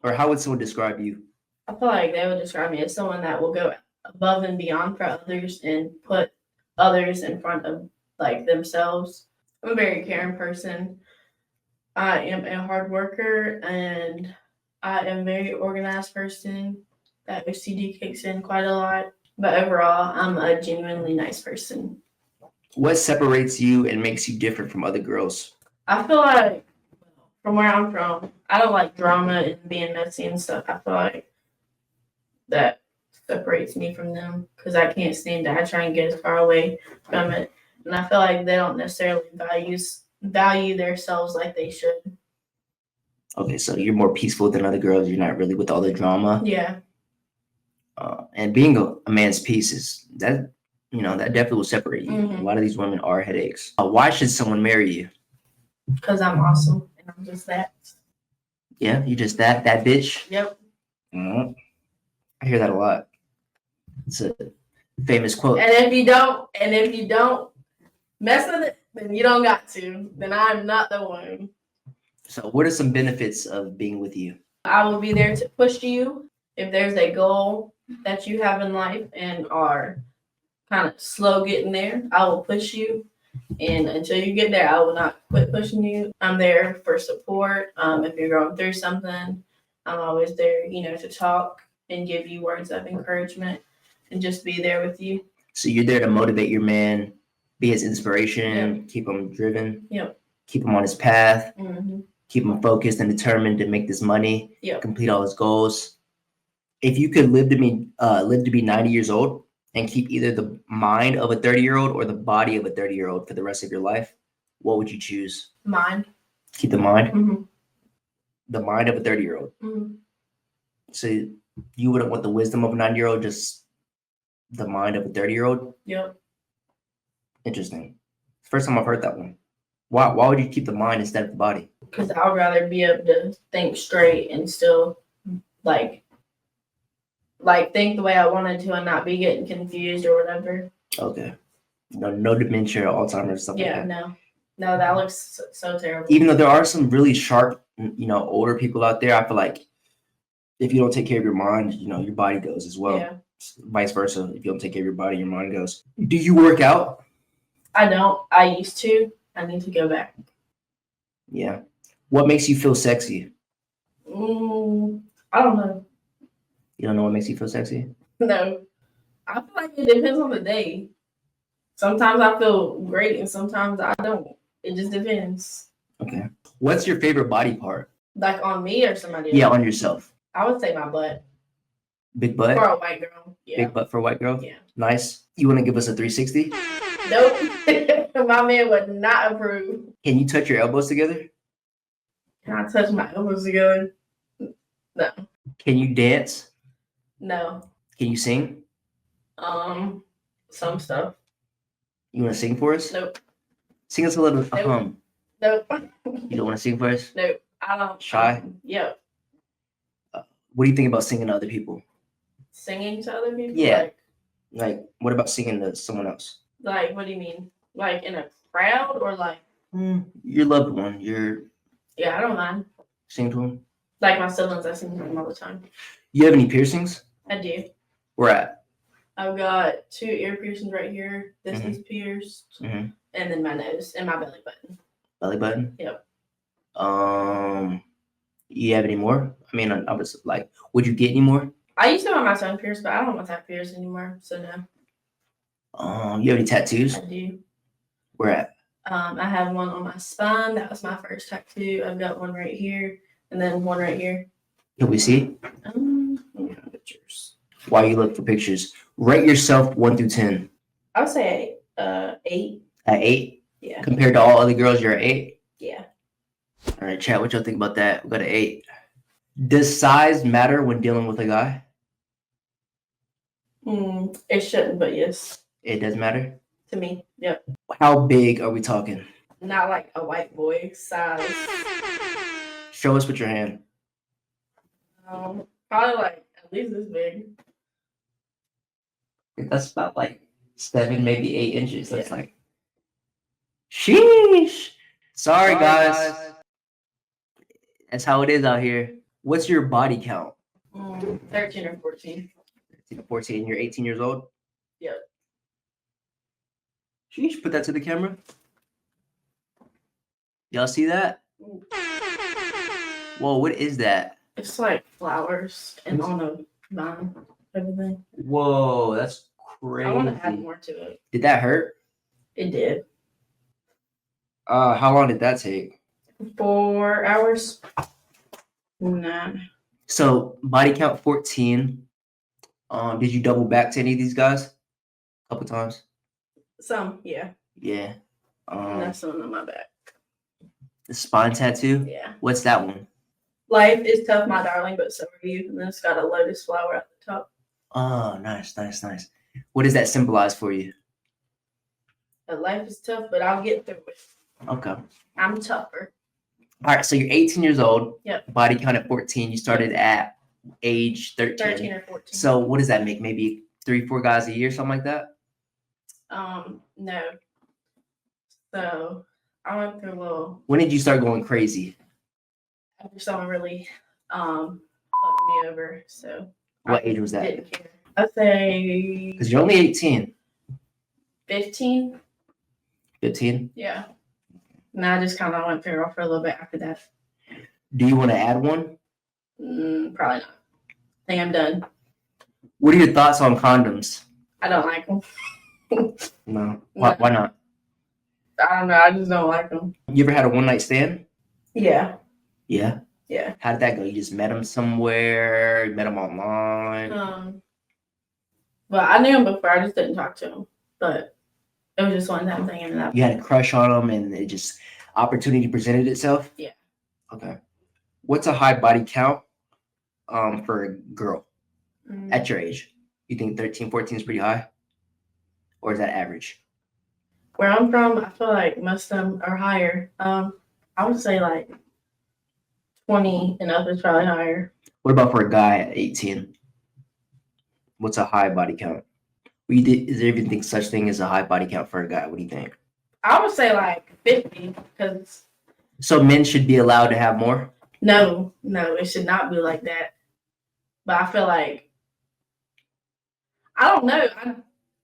Or how would someone describe you? I feel like they would describe me as someone that will go above and beyond for others and put others in front of themselves. I'm a very caring person. I am a hard worker, and I am a very organized person. That OCD kicks in quite a lot. But overall, I'm a genuinely nice person. What separates you and makes you different from other girls? I feel like, from where I'm from, I don't like drama and being messy and stuff. I feel like that separates me from them because I can't stand it. I try and get as far away from it. And I feel like they don't necessarily value themselves like they should. Okay, so you're more peaceful than other girls. You're not really with all the drama. Yeah. And being a man's piece is that definitely will separate you. Mhm. A lot of these women are headaches. Why should someone marry you? Because I'm awesome and I'm just that. Yeah, you just that bitch. Yep. I hear that a lot. It's a famous quote. And if you don't mess with it, then you don't got to. Then I'm not the one. So what are some benefits of being with you? I will be there to push you if there's a goal that you have in life and are kind of slow getting there. I will push you, and until you get there, I will not quit pushing you. I'm there for support. If you're going through something, I'm always there, to talk and give you words of encouragement and just be there with you. So you're there to motivate your man, be his inspiration, keep him driven, keep him on his path, keep him focused and determined to make this money, complete all his goals. If you could live to be 90 years old and keep either the mind of a 30-year-old or the body of a 30-year-old for the rest of your life, what would you choose? Mind. Keep the mind? Mm-hmm. The mind of a 30-year-old. Mm-hmm. So you wouldn't want the wisdom of a 90-year-old, just the mind of a 30-year-old? Yep. Interesting. First time I've heard that one. Why would you keep the mind instead of the body? Because I would rather be able to think straight and still think the way I wanted to and not be getting confused or whatever. Okay. No dementia, Alzheimer's, stuff like that. No, that looks so terrible. Even though there are some really sharp, older people out there, I feel like if you don't take care of your mind, your body goes as well. Yeah. Vice versa. If you don't take care of your body, your mind goes. Do you work out? I don't. I used to. I need to go back. Yeah. What makes you feel sexy? I don't know. You don't know what makes you feel sexy? No. I feel like it depends on the day. Sometimes I feel great and sometimes I don't. It just depends. Okay. What's your favorite body part? Like on me or somebody else? Yeah, on yourself. I would say my butt. Big butt? For a white girl. Yeah. Big butt for a white girl? Yeah. Nice. You want to give us a 360? Nope. My man would not approve. Can you touch your elbows together? Can I touch my elbows together? No. Can you dance? No. Can you sing? Some stuff. You want to sing for us? Nope. Sing us a little Nope. hum. Nope. You don't want to sing for us? Nope. I don't. Shy? Yep. What do you think about singing to other people? Singing to other people? Yeah. Like, what about singing to someone else? Like, what do you mean? Like in a crowd or like? Your loved one. You're Yeah, I don't mind. singing to them? Like my siblings, I sing to them all the time. You have any piercings? I do. Where at? I've got 2 ear piercings right here. This Mhm. is pierced. Mhm. And then my nose and my belly button. Belly button? Yep. You have any more? I mean, I was like, would you get any more? I used to have my tongue pierced, but I don't want that pierced anymore. So no, You have any tattoos? I do. Where at? I have one on my spine. That was my first tattoo. I've got one right here, and then one right here. Can we see? Let me have pictures. While you look for pictures, rate yourself 1 through 10. I would say 8. At 8? Yeah. Compared to all other girls, you're at 8? Yeah. All right, chat, what y'all think about that? We got an 8. Does size matter when dealing with a guy? It shouldn't, but yes, It does matter. to me. Yep. How big are we talking? Not like a white boy size. Show us with your hand. Probably like at least this big. That's about like 7, maybe 8 inches. That's Yeah. like, sheesh. Sorry, guys. That's how it is out here. What's your body count? 13 or 14. 14. You're 18 years old? Yep. Sheesh. Put that to the camera. Y'all see that? Whoa, what is that? It's like flowers and on a vine, everything. Whoa, that's crazy. I want to add more to it. Did that hurt? It did. How long did that take? 4 hours. Nah. So body count 14. Did you double back to any of these guys? A couple times? Some, yeah. Yeah. And that's the one on my back. The spine tattoo? Yeah. What's that one? Life is tough, my darling, but so are you. And then it's got a lotus flower at the top. Oh, nice, nice, nice. What does that symbolize for you? But life is tough, but I'll get through it. Okay. I'm tougher. All right, so you're 18 years old. Yep. Body count at 14. You started at age 13. 13 or 14. So what does that make? Maybe 3-4 guys a year, something like that? No. So I went through a little When did you start going crazy? after someone really fucked me over. So What I age was that? didn't care. I'd say Because you're only 18. 15. 15? Yeah. And I just kind of went through it for a little bit after that. Do you want to add one? Probably not. I think I'm done. What are your thoughts on condoms? I don't like them. No. Why not? I don't know. I just don't like them. You ever had a one-night stand? Yeah. Yeah. Yeah. How did that go? You just met him somewhere? You met him online? Well, I knew him before. I just didn't talk to him. But it was just one time thing. And that You had a crush on him and it just opportunity presented itself? Yeah. Okay. What's a high body count for a girl at your age? You think 13, 14 is pretty high? Or is that average? Where I'm from, I feel like most of them are higher. I would say like 20 and up is probably higher. What about for a guy at 18? What's a high body count? Is there even such thing as a high body count for a guy? What do you think? I would say like 50 because So men should be allowed to have more? no, it should not be like that. But I feel like I don't know.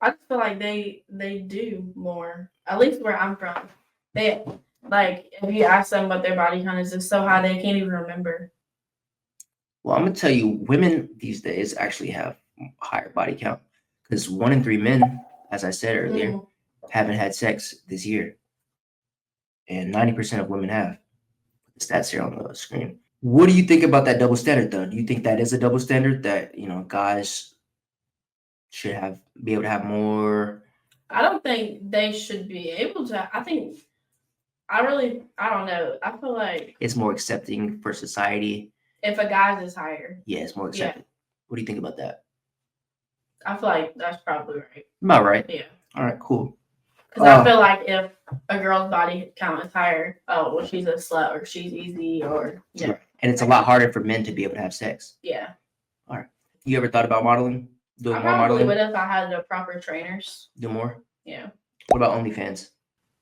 I just feel like they do more. At least where I'm from, they like if you ask them what their body count is, it's so high they can't even remember. Well, I'm gonna tell you, women these days actually have higher body count because 1 in 3 men, as I said earlier, haven't had sex this year. and 90% of women have. The stats here on the screen. What do you think about that double standard, though? Do you think that is a double standard that guys should be able to have more? I don't think they should be able to. I don't know. I feel like It's more accepting for society. if a guy's is higher, Yeah, it's more accepted. What do you think about that? I feel like that's probably right. About right. Yeah. All right, cool. Because I feel like if a girl's body count is higher, oh, well, she's a slut or she's easy or, yeah. Right. And it's a lot harder for men to be able to have sex. Yeah. All right. You ever thought about modeling? Doing I more probably modeling? would if I had the proper trainers. Do more? Yeah. What about OnlyFans?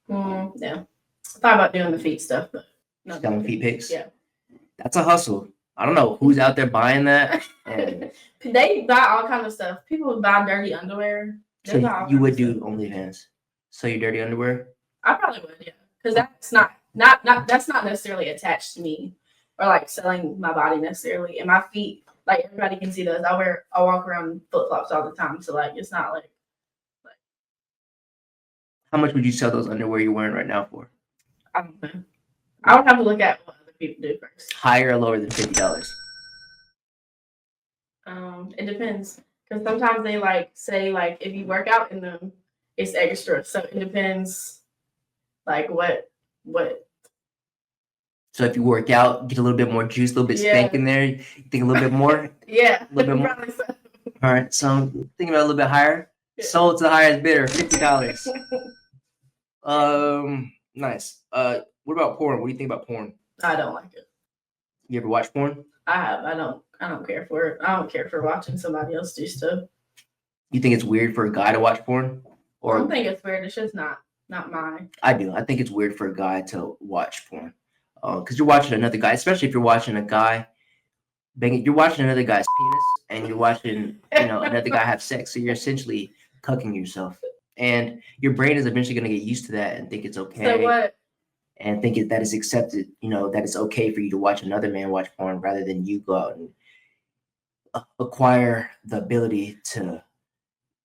Yeah. Thought about doing the feet stuff, but no. Selling feet pics? Yeah. That's a hustle. I don't know who's out there buying that. And They buy all kinds of stuff. People buy dirty underwear. They so buy all you would kinds of do stuff. OnlyFans? Sell your dirty underwear? I probably would, yeah. Because that's that's not necessarily attached to me or like selling my body necessarily. And my feet, like everybody can see those. I walk around in flip flops all the time. So like it's not like How much would you sell those underwear you're wearing right now for? I don't know. I would have to look at what other people do first. Higher or lower than $50? It depends. Because sometimes they like say like if you work out in them, it's extra. So it depends like what So if you work out, get a little bit more juice, a little bit stank in there, you think a little bit more? yeah. A little bit more? Probably so. All right, so I'm thinking about a little bit higher. Yeah. Sold to the highest bidder, $50. Nice. What about porn? What do you think about porn? I don't like it. You ever watch porn? I have. I don't care for it. I don't care for watching somebody else do stuff. You think it's weird for a guy to watch porn? I Or don't think it's weird. It's just not mine. I do. I think it's weird for a guy to watch porn. Because you're watching another guy, especially if you're watching a guy banging, you're watching another guy's penis and you're watching, another guy have sex. So you're essentially cucking yourself. And your brain is eventually going to get used to that and think it's okay. So what? And think that is accepted, that it's okay for you to watch another man watch porn rather than you go out and acquire the ability to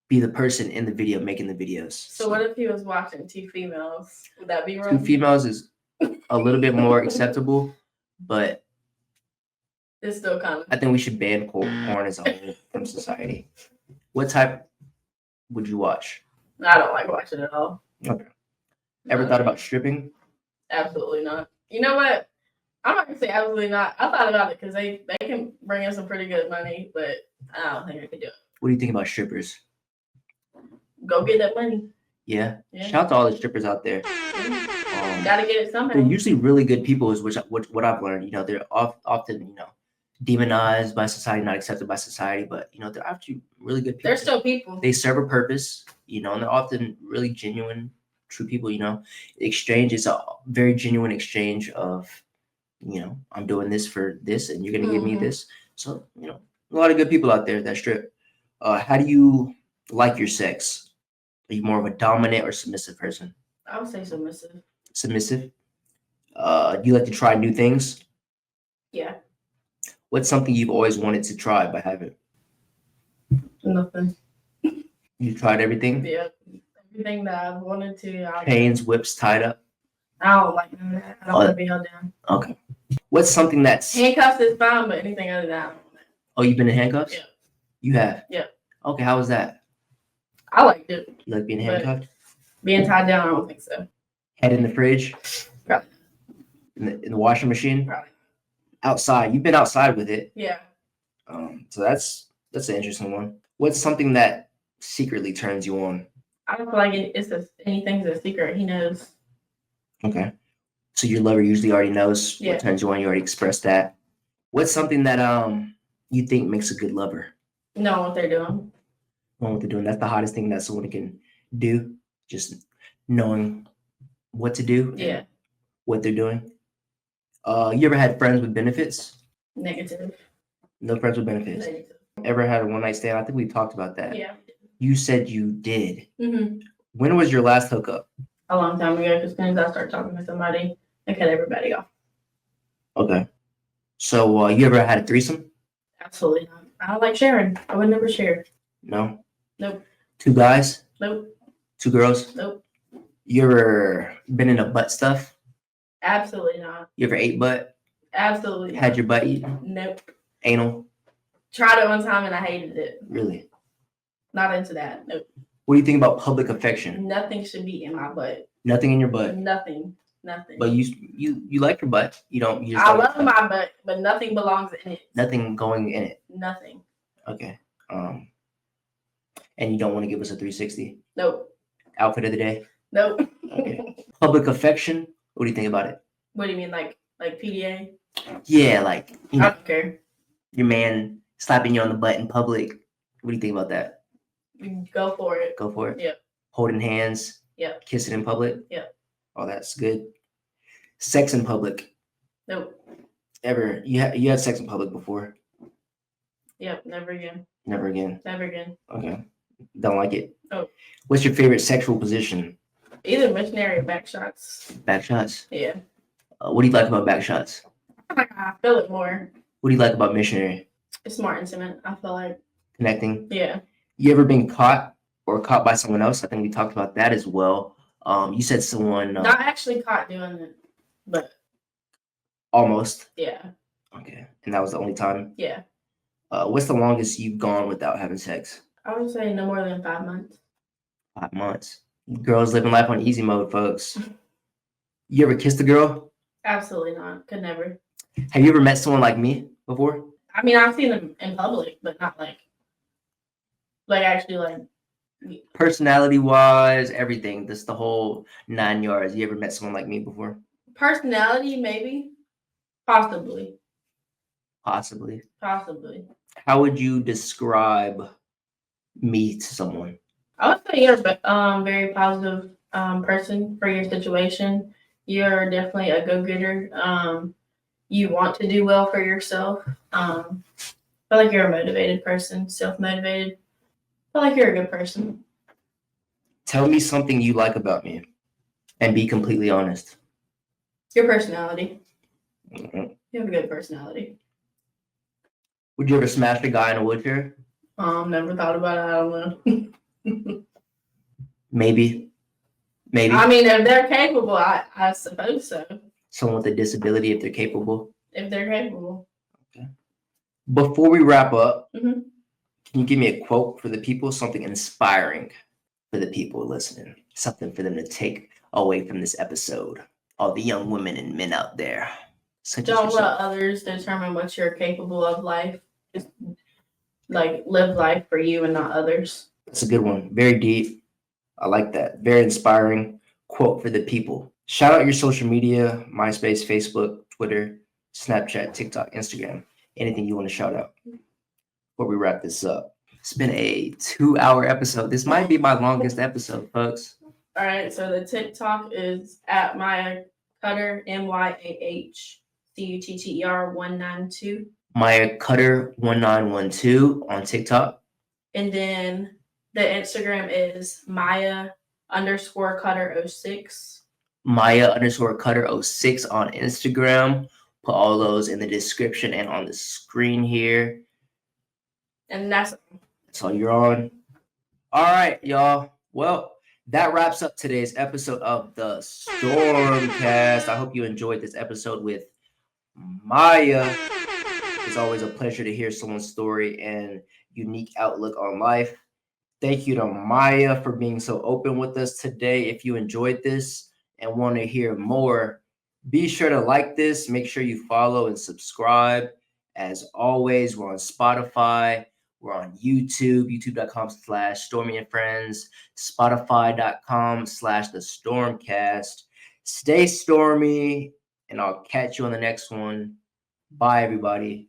be the person in the video making the videos. So what if he was watching two females? Would that be Two wrong? females is a little bit more acceptable, but It's still kind of. I think we should ban porn as a whole from society. What type would you watch? I don't like watching it at all. Okay. Ever thought about stripping? Absolutely not. You know what? I'm not gonna say absolutely not. I thought about it because they can bring in some pretty good money, but I don't think I could do it. What do you think about strippers? Go get that money. Yeah. Yeah. Shout out to all the strippers out there. Gotta get it somehow. They're usually really good people, is what I've learned. They're often demonized by society, not accepted by society, but they're actually really good people. They're still people. They serve a purpose, and they're often really genuine, true people. Exchange is a very genuine exchange of, I'm doing this for this, and you're gonna give me this. So a lot of good people out there that strip. How do you like your sex? Are you more of a dominant or submissive person? I would say submissive. Submissive. Do you like to try new things? Yeah. What's something you've always wanted to try but haven't? Nothing. You tried everything? Yeah. Everything that I've wanted to. Chains, whips, tied up. I don't like none of that. I don't want to be held down. Okay. What's something that's Handcuffs is fine, but anything other than that, I don't want that. Oh, you've been in handcuffs? Yeah. You have? Yeah. Okay, how was that? I liked it. You like being But- handcuffed? Being tied down, I don't think so. Head in the fridge? Probably. In the washing machine? Probably. Outside. You've been outside with it. Yeah. So that's an interesting one. What's something that secretly turns you on? I don't feel like anything's a secret. He knows. Okay. So your lover usually already knows Yeah. what turns you on. You already expressed that. What's something that you think makes a good lover? Know what they're doing. Knowing what they're doing. That's the hottest thing that someone can do. Just knowing what to do. and Yeah. What they're doing. You ever had friends with benefits? Negative. No friends with benefits. Negative. Ever had a one night stand? I think we talked about that. Yeah. You said you did. Mm-hmm. When was your last hookup? A long time ago, because as soon as I start talking to somebody, I cut everybody off. Okay. So you ever had a threesome? Absolutely not. I don't like sharing. I would never share. No. Nope. 2 guys? Nope. 2 girls? Nope. You ever been in a butt stuff? Absolutely not. You ever ate butt? Absolutely Had not. your butt eaten? Nope. Anal? Tried it one time and I hated it. Really? Not into that. Nope. What do you think about public affection? Nothing should be in my butt. Nothing in your butt. Nothing. But you like your butt. You don't. You just I like love my butt, but nothing belongs in it. nothing going in it. Nothing. Okay. And you don't want to give us a 360 Nope. outfit of the day. Nope. Okay. Public affection. What do you think about it? What do you mean, like PDA? Yeah, like you I know, don't care. your man slapping you on the butt in public. What do you think about that? Go for it. Go for it. Yep. Holding hands. Yep. Kissing in public. Yep. Oh, that's good. Sex in public. Nope. Ever? You had sex in public before? Yep. Never again. Never again. Never again. Okay. Don't like it. Oh. What's your favorite sexual position? Either missionary or back shots. Back shots. Yeah. What do you like about back shots? I feel it more. What do you like about missionary? It's more intimate. I feel like. Connecting. Yeah. You ever been caught or caught by someone else? I think we talked about that as well. You said someone Not actually caught doing it, but almost. yeah. Okay. And that was the only time? Yeah. What's the longest you've gone without having sex? I would say no more than 5 months. 5 months. Girls living life on easy mode, folks. You ever kissed a girl? Absolutely not. Could never. Have you ever met someone like me before? I mean, I've seen them in public, but not like actually like. Personality wise, everything. Just the whole 9 yards. You ever met someone like me before? Personality, maybe. Possibly. Possibly. Possibly. How would you describe me to someone? I would say you're a very positive person for your situation. You're definitely a go-getter. You want to do well for yourself. I feel like you're a motivated person, self-motivated. I feel like you're a good person. Tell me something you like about me and be completely honest. Your personality. Mhm. You have a good personality. Would you ever smash a guy in a wheelchair? Never thought about it. I don't know. Maybe. Maybe. I mean, if they're capable, I suppose so. Someone with a disability if they're capable. If they're capable. Before we wrap up, Mhm. can you give me a quote for the people? Something inspiring for the people listening. Something for them to take away from this episode. All the young women and men out there. Such as Don't let yourself. others determine what you're capable of life. Just like live life for you and not others. That's a good one. Very deep. I like that. Very inspiring quote for the people. Shout out your social media, MySpace, Facebook, Twitter, Snapchat, TikTok, Instagram. Anything you want to shout out before we wrap this up. It's been a 2-hour episode. This might be my longest episode, folks. All right, so the TikTok is at Myah Cutter, MYAHCUTTER 192. Myah Cutter 1912 on TikTok. And then the Instagram is Myah_Cutter06. Myah_Cutter06 on Instagram. Put all those in the description and on the screen here. And that's all you're on. All right, y'all. Well, that wraps up today's episode of the StormCast. I hope you enjoyed this episode with Myah. It's always a pleasure to hear someone's story and unique outlook on life. Thank you to Myah for being so open with us today. If you enjoyed this and want to hear more, be sure to like this. Make sure you follow and subscribe. As always, we're on Spotify. We're on YouTube, youtube.com/Stormy and Friends, Spotify.com/The StormCast. Stay stormy, and I'll catch you on the next one. Bye, everybody.